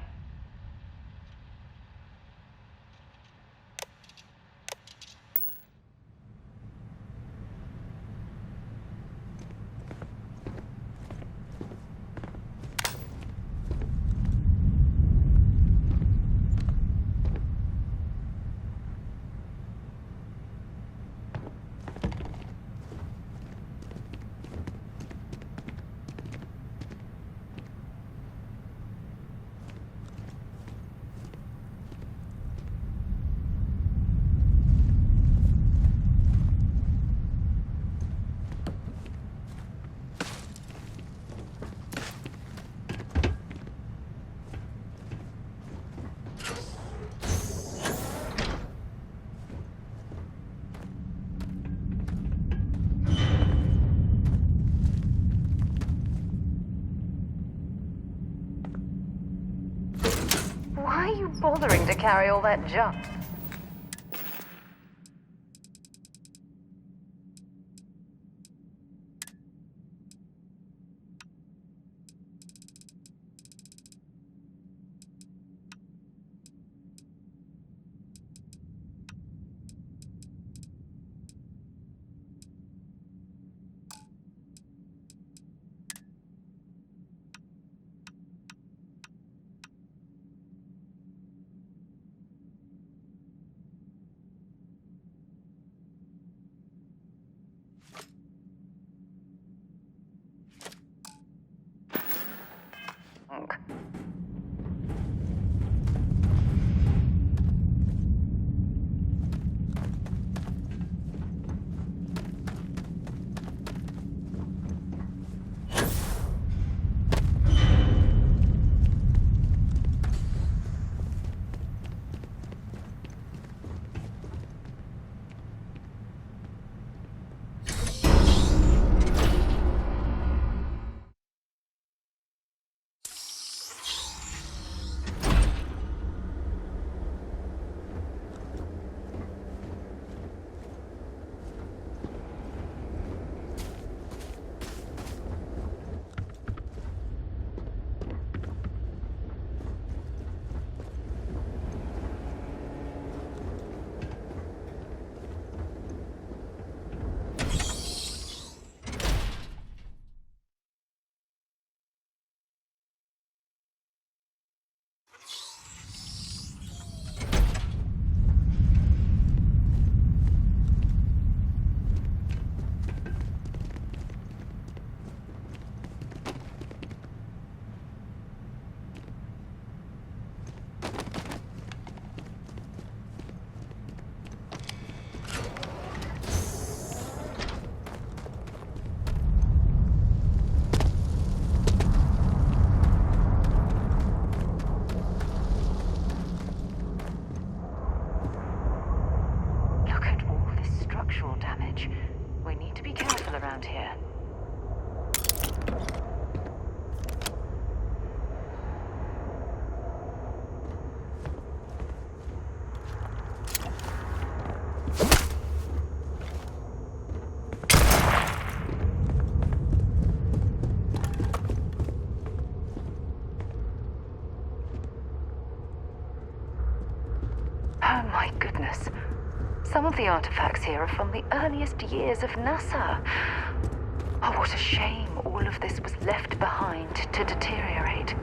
Why are you bothering to carry all that junk? Oh my goodness. Some of the artifacts here are from the earliest years of NASA. Oh, what a shame all of this was left behind to deteriorate.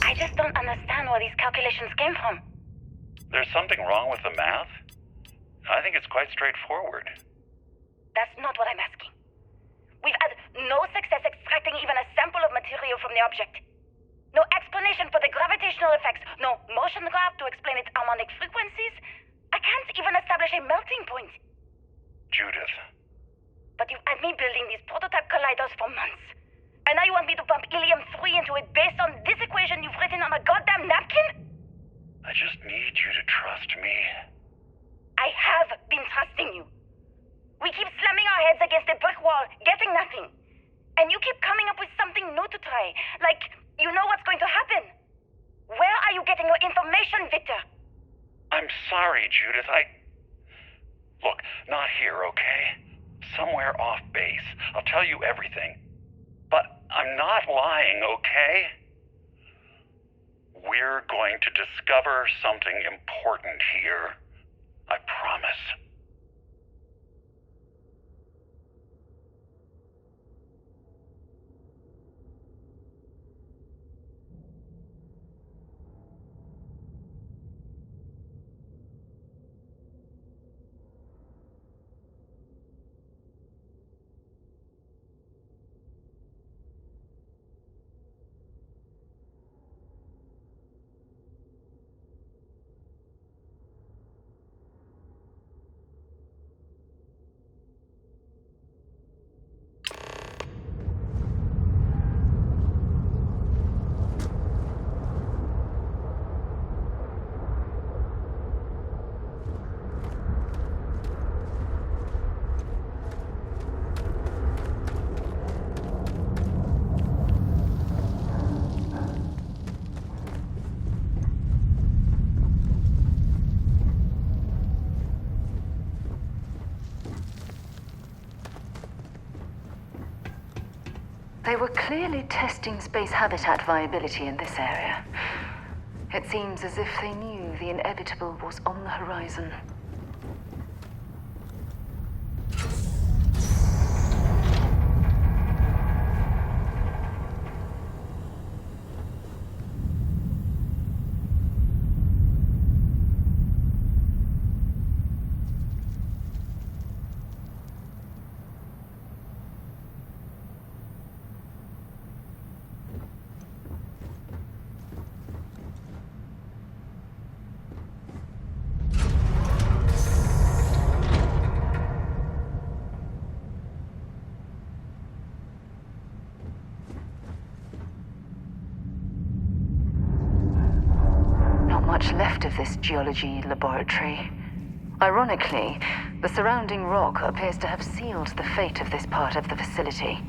I just don't understand where these calculations came from. There's something wrong with the math? I think it's quite straightforward. That's not what I'm asking. We've had no success extracting even a sample of material from the object. No explanation for the gravitational effects, no motion graph to explain its harmonic frequencies. I can't even establish a melting point. Judith. But you've had me building these prototype colliders for months. And now you want me to pump helium-3 into it based on this equation you've written on a goddamn napkin? I just need you to trust me. I have been trusting you. We keep slamming our heads against a brick wall, getting nothing. And you keep coming up with something new to try. Like, you know what's going to happen. Where are you getting your information, Victor? I'm sorry, Judith. Look, not here, okay? Somewhere off base. I'll tell you everything. But I'm not lying, okay? We're going to discover something important here. I promise. They were clearly testing space habitat viability in this area. It seems as if they knew the inevitable was on the horizon. Left of this geology laboratory. Ironically, the surrounding rock appears to have sealed the fate of this part of the facility.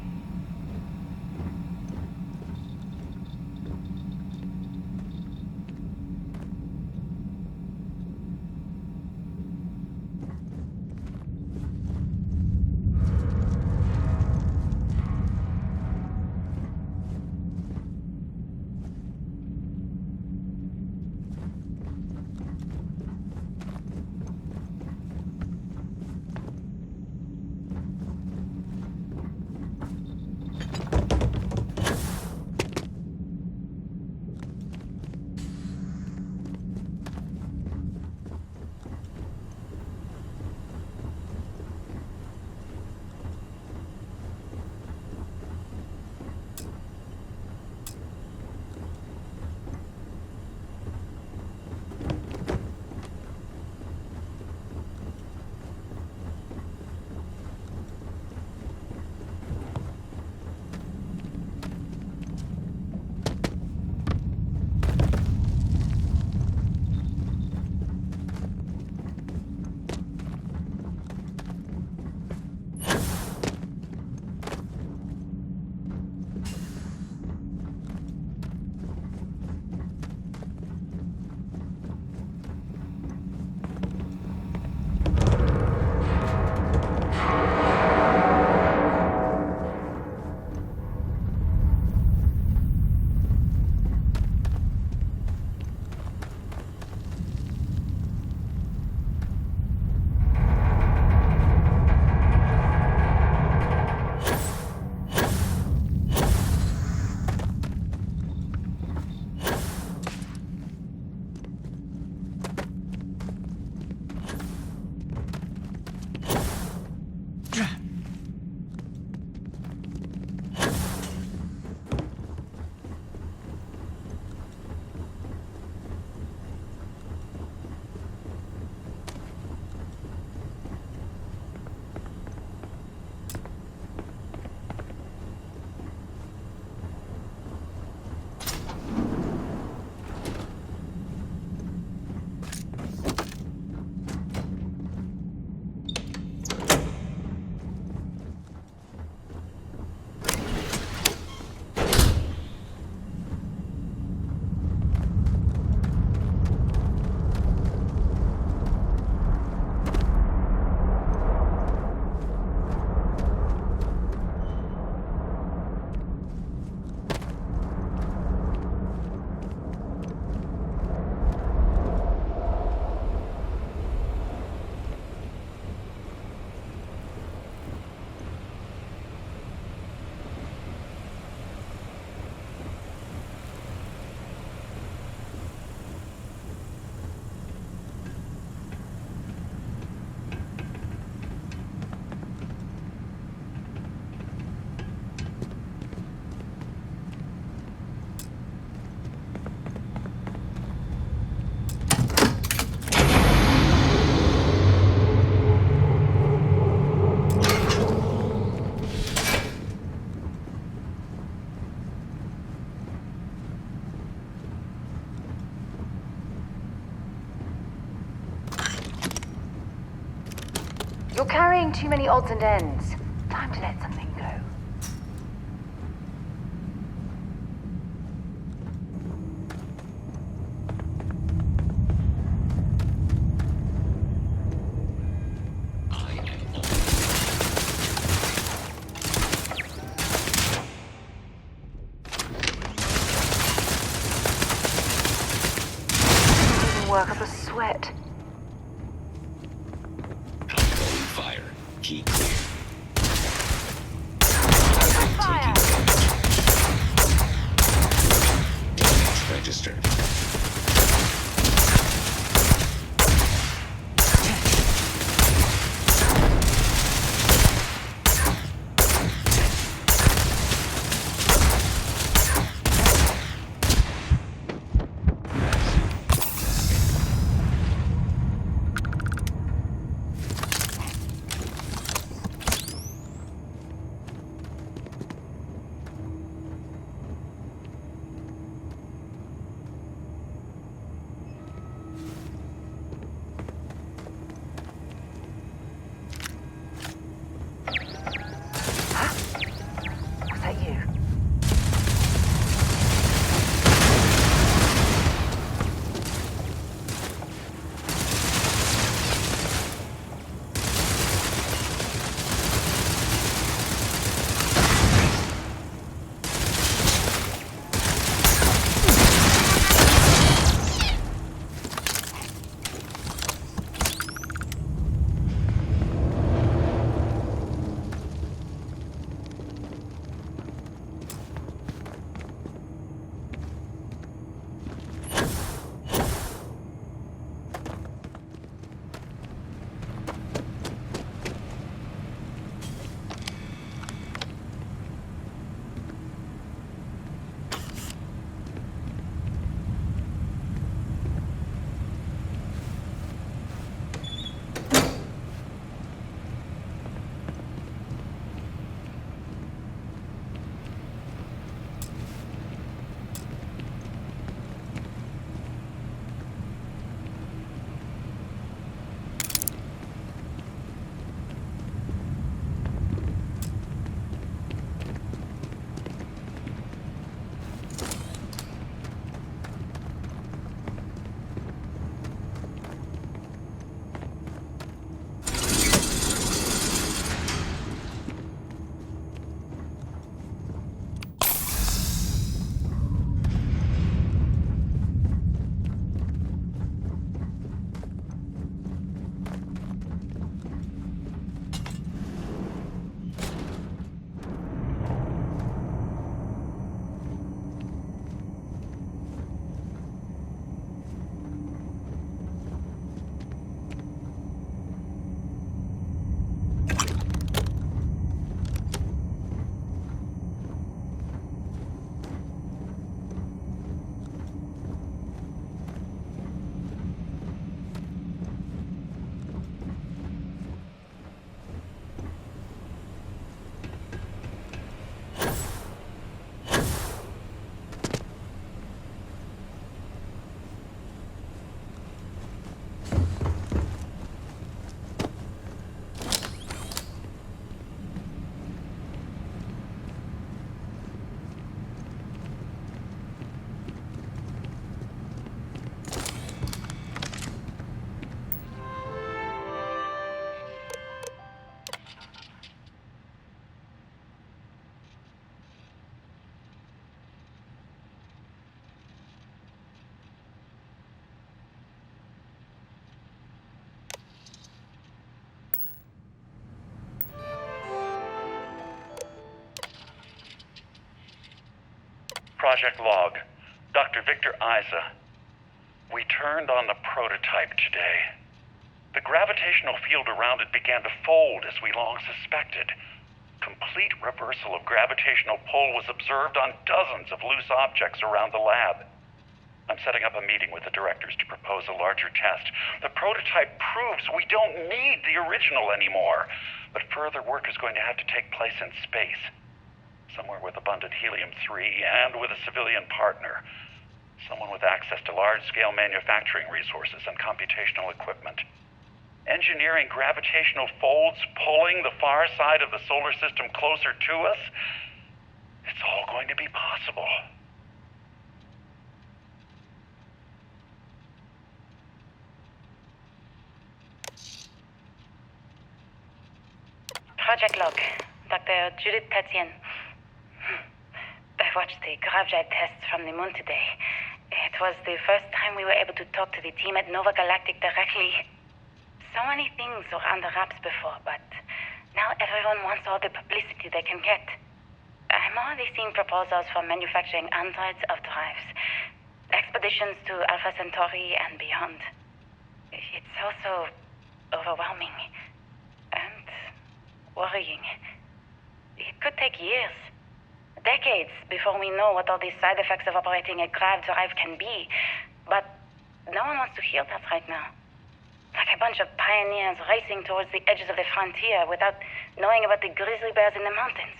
You're carrying too many odds and ends. Time to let something go. Work up a sweat. Controlling fire. Key clear. Fire! Damage registered. Was that you? Project Log, Dr. Victor Isa. We turned on the prototype today. The gravitational field around it began to fold as we long suspected. Complete reversal of gravitational pull was observed on dozens of loose objects around the lab. I'm setting up a meeting with the directors to propose a larger test. The prototype proves we don't need the original anymore, but further work is going to have to take place in space. Somewhere with abundant helium-3 and with a civilian partner. Someone with access to large-scale manufacturing resources and computational equipment. engineering gravitational folds pulling the far side of the solar system closer to us, it's all going to be possible. Project log, Dr. Judith Tatien. I watched the grav drive tests from the moon today. It was the first time we were able to talk to the team at Nova Galactic directly. So many things were under wraps before, but now everyone wants all the publicity they can get. I'm already seeing proposals for manufacturing androids of drives, expeditions to Alpha Centauri and beyond. It's also overwhelming and worrying. It could take years, decades, before we know what all the side effects of operating a grav drive can be. But no one wants to hear that right now. Like a bunch of pioneers racing towards the edges of the frontier without knowing about the grizzly bears in the mountains.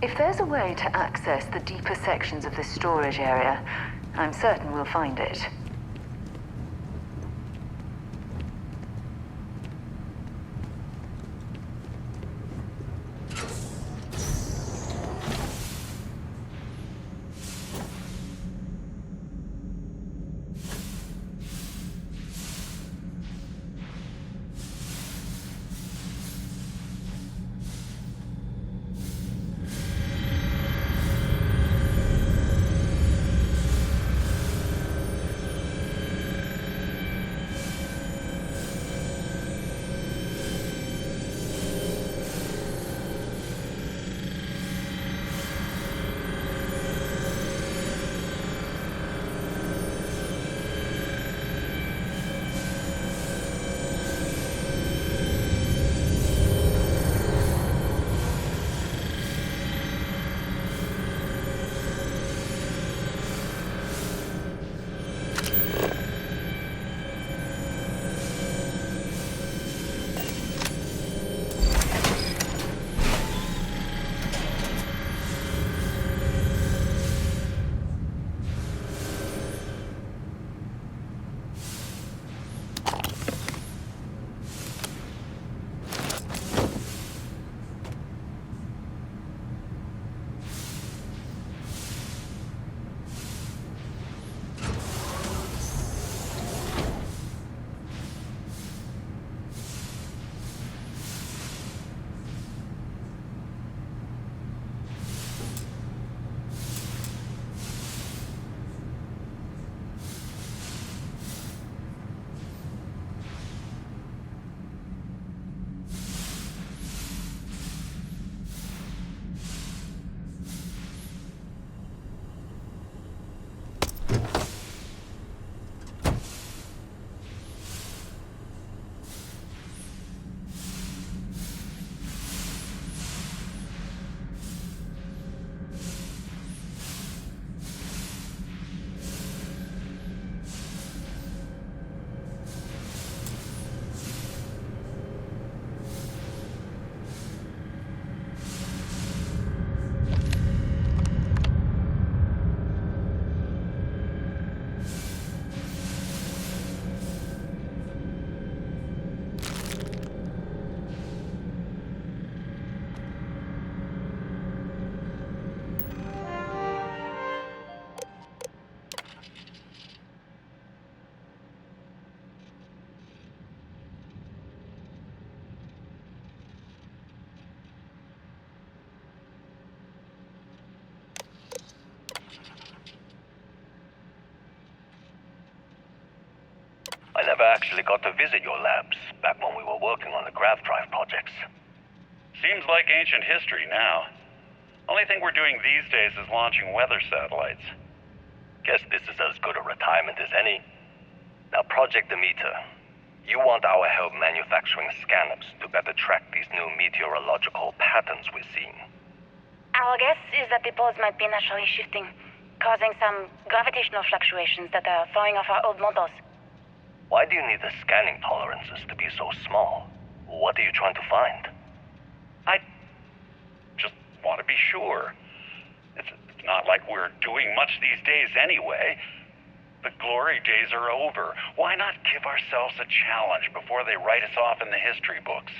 If there's a way to access the deeper sections of this storage area, I'm certain we'll find it. I never actually got to visit your labs back when we were working on the grav drive projects. Seems like ancient history now. Only thing we're doing these days is launching weather satellites. Guess this is as good a retirement as any. Now, Project Demeter, you want our help manufacturing scanners to better track these new meteorological patterns we're seeing. Our guess is that the poles might be naturally shifting, causing some gravitational fluctuations that are throwing off our old models. Why do you need the scanning tolerances to be so small? What are you trying to find? I just want to be sure. It's not like we're doing much these days anyway. The glory days are over. Why not give ourselves a challenge before they write us off in the history books?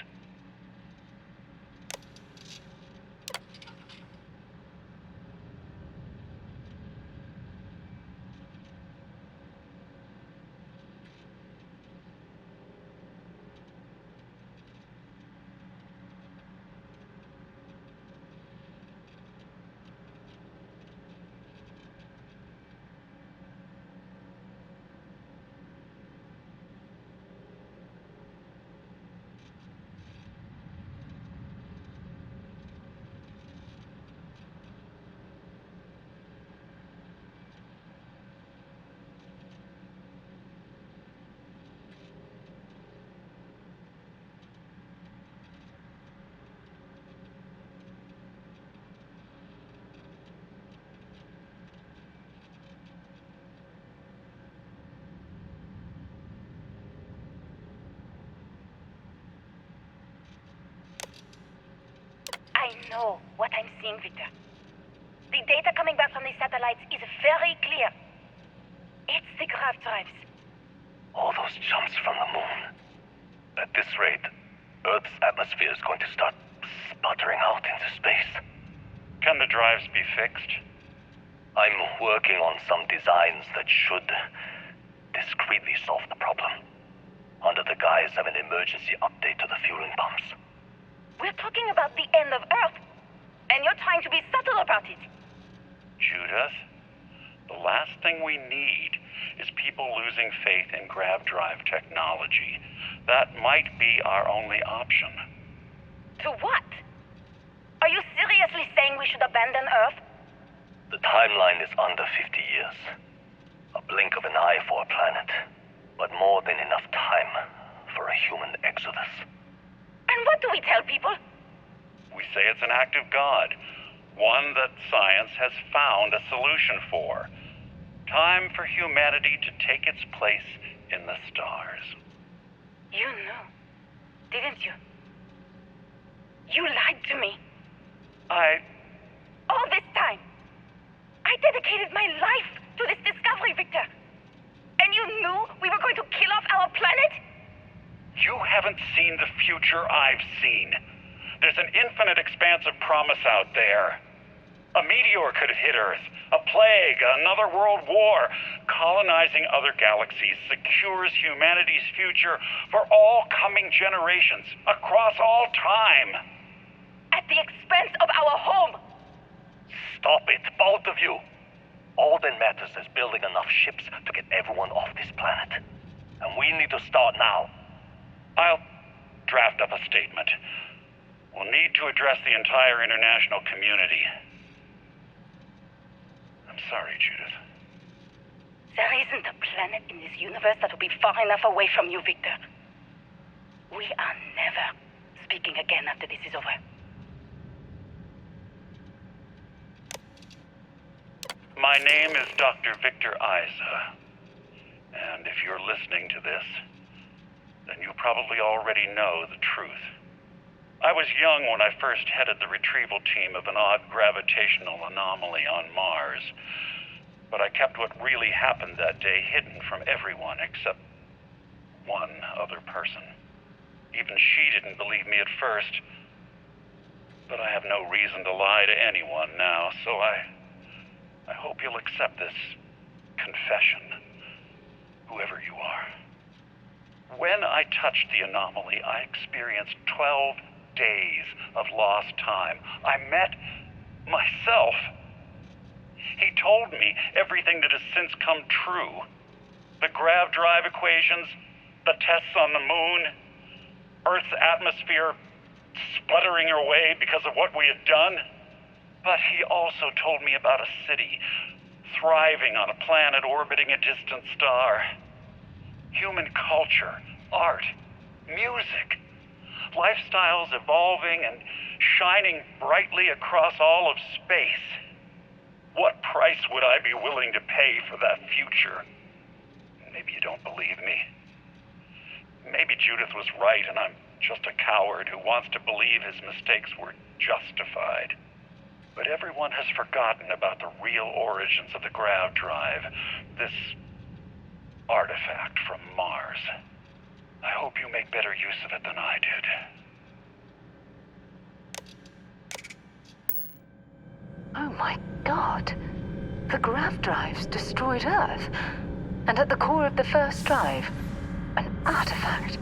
I know what I'm seeing, Victor. The data coming back from the satellites is very clear. It's the grav drives. All those jumps from the moon. At this rate, Earth's atmosphere is going to start sputtering out into space. Can the drives be fixed? I'm working on some designs that should discreetly solve the problem, under the guise of an emergency update to the fueling pumps. We're talking about the end of Earth, and you're trying to be subtle about it. Judith, the last thing we need is people losing faith in grav drive technology. That might be our only option. To what? Are you seriously saying we should abandon Earth? The timeline is under 50 years. A blink of an eye for a planet, but more than enough time for a human exodus. And what do we tell people? We say it's an act of God, one that science has found a solution for. Time for humanity to take its place in the stars. You knew, didn't you? You lied to me. All this time, I dedicated my life to this discovery, Victor. And you knew we were going to kill off our planet? You haven't seen the future I've seen. There's an infinite expanse of promise out there. A meteor could have hit Earth, a plague, another world war. Colonizing other galaxies secures humanity's future for all coming generations, across all time. At the expense of our home. Stop it, both of you. All that matters is building enough ships to get everyone off this planet. And we need to start now. I'll draft up a statement. We'll need to address the entire international community. I'm sorry, Judith. There isn't a planet in this universe that will be far enough away from you, Victor. We are never speaking again after this is over. My name is Dr. Victor Isa. And if you're listening to this, then you probably already know the truth. I was young when I first headed the retrieval team of an odd gravitational anomaly on Mars. But I kept what really happened that day hidden from everyone except one other person. Even she didn't believe me at first. But I have no reason to lie to anyone now, so I hope you'll accept this confession, whoever you are. When I touched the anomaly, I experienced 12 days of lost time. I met myself. He told me everything that has since come true. The grav drive equations, the tests on the moon, Earth's atmosphere sputtering away because of what we had done. But he also told me about a city thriving on a planet orbiting a distant star. Human culture, art, music, lifestyles evolving and shining brightly across all of space. What price would I be willing to pay for that future? Maybe you don't believe me. Maybe Judith was right and I'm just a coward who wants to believe his mistakes were justified. But everyone has forgotten about the real origins of the grav drive, this artifact from Mars. I hope you make better use of it than I did. Oh my god. The grav drives destroyed Earth. And at the core of the first drive, an artifact.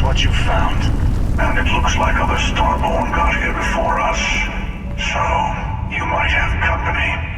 What you found. And it looks like other Starborn got here before us. So, you might have company.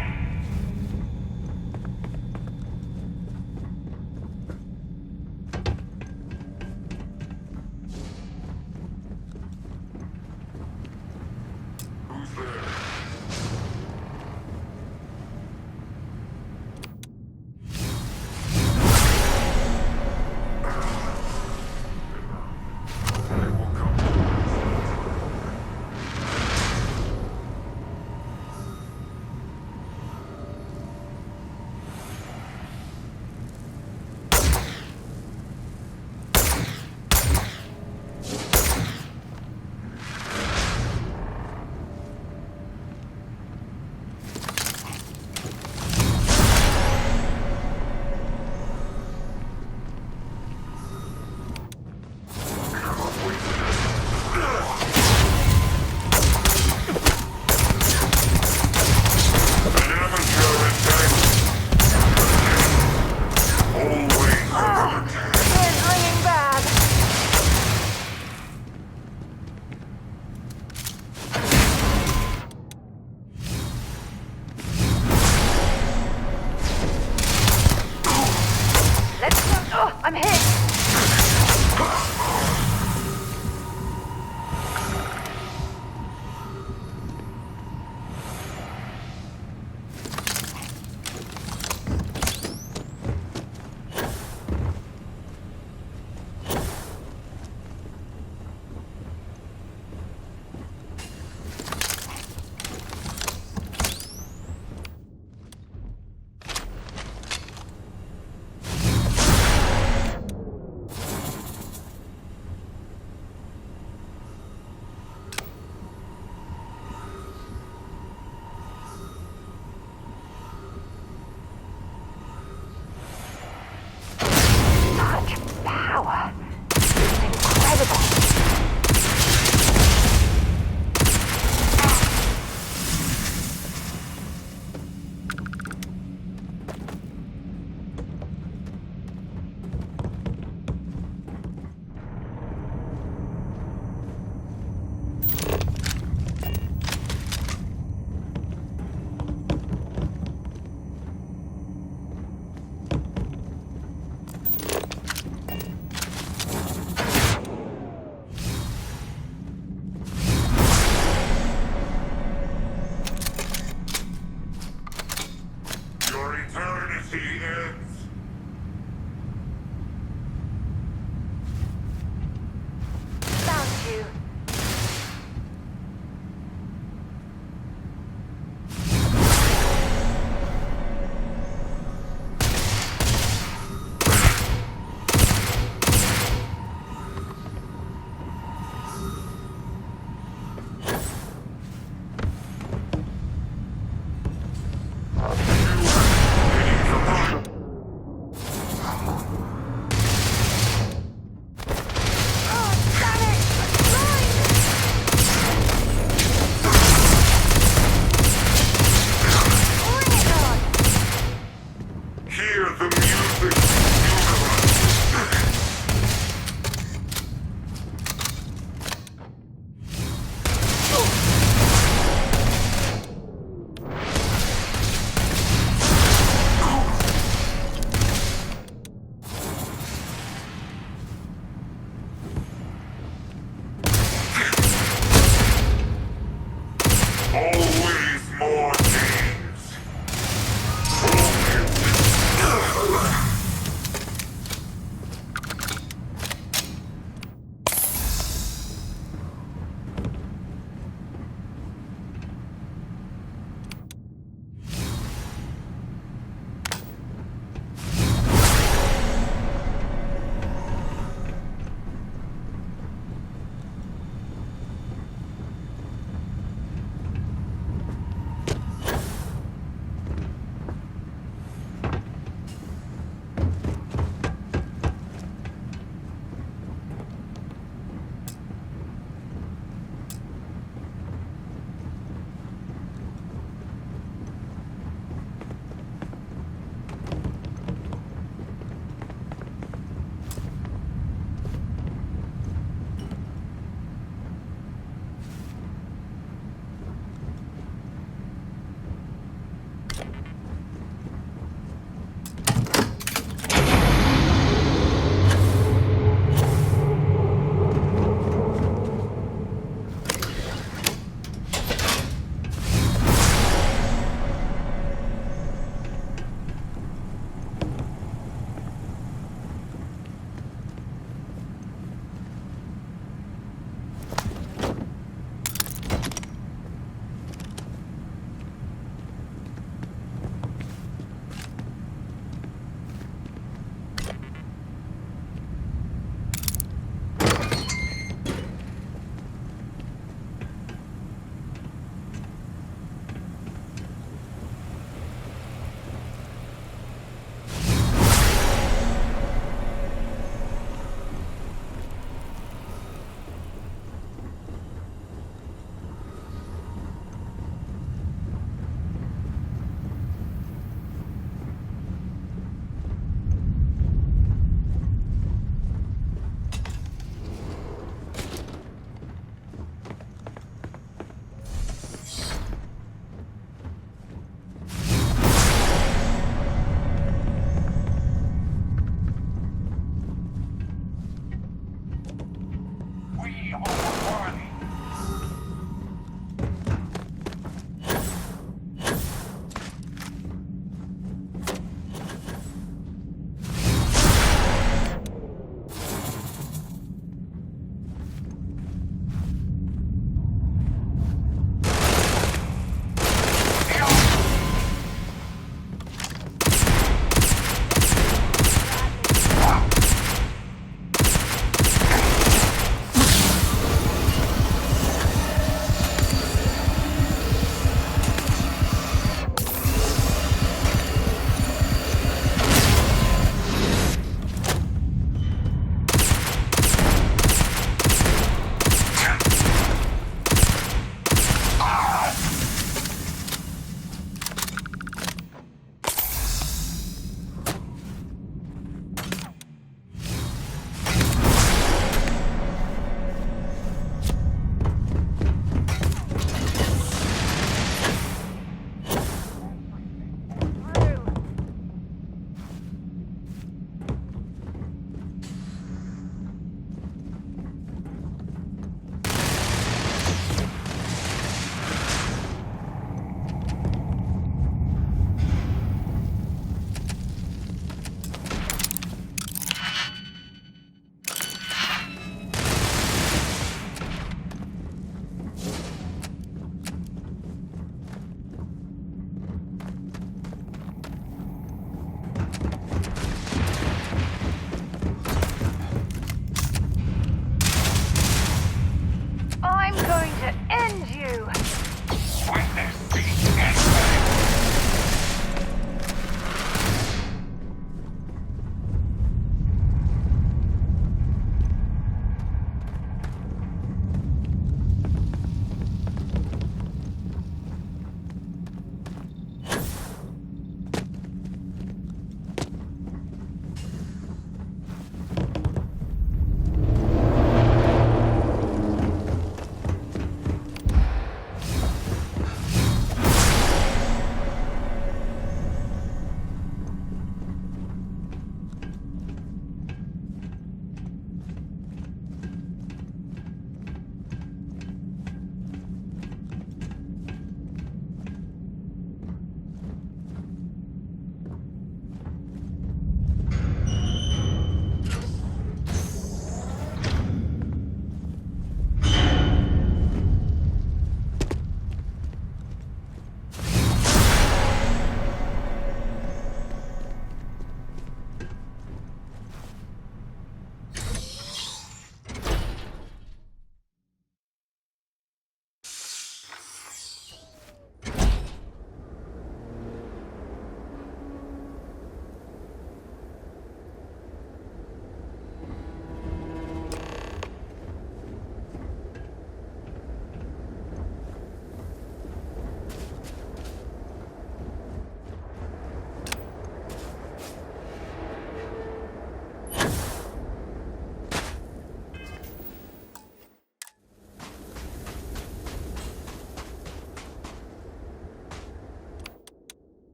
I'm hit!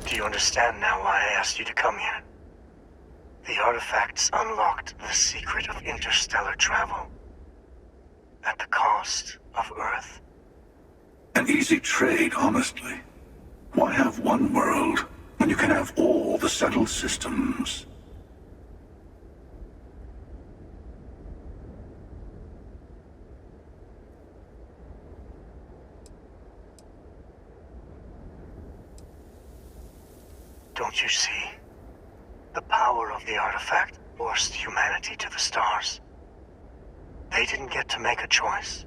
Do you understand now why I asked you to come here? The artifacts unlocked the secret of interstellar travel. At the cost of Earth. An easy trade, honestly. Why have one world when you can have all the settled systems? Don't you see? The power of the artifact forced humanity to the stars. They didn't get to make a choice.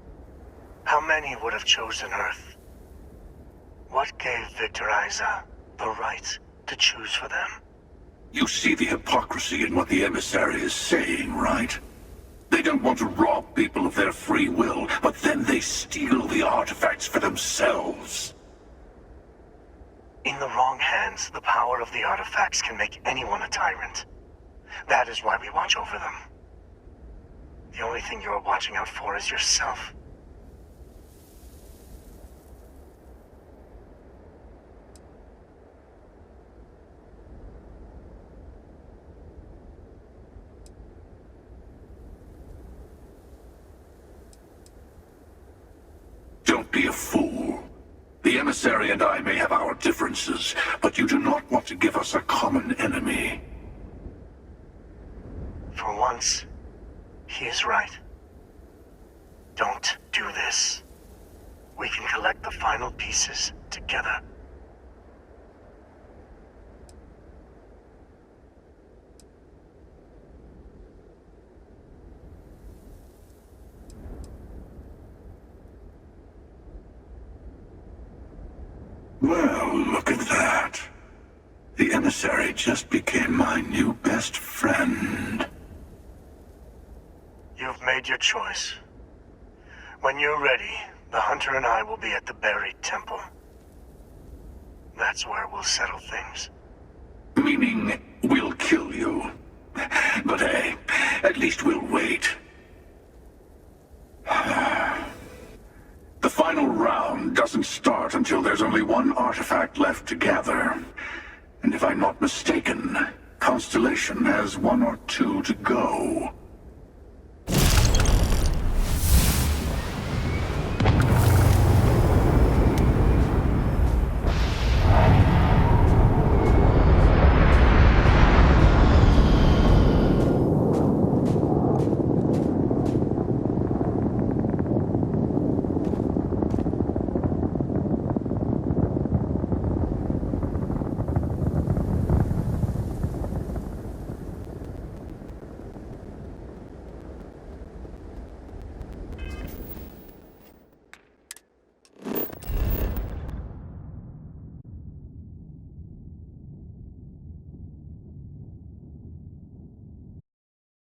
How many would have chosen Earth? What gave Victor Isa the right to choose for them? You see the hypocrisy in what the emissary is saying, right? They don't want to rob people of their free will, but then they steal the artifacts for themselves. In the wrong hands, the power of the artifacts can make anyone a tyrant. That is why we watch over them. The only thing you're watching out for is yourself. Don't be a fool. The emissary and I may have our differences, but you do not want to give us a common enemy. For once, he is right. Don't do this. We can collect the final pieces together. Well, look at that. The emissary just became my new best friend. You've made your choice. When you're ready, the Hunter and I will be at the buried temple. That's where we'll settle things. Meaning, we'll kill you. But hey, at least we'll wait. The final round doesn't start until there's only one artifact left to gather. And if I'm not mistaken, Constellation has one or two to go.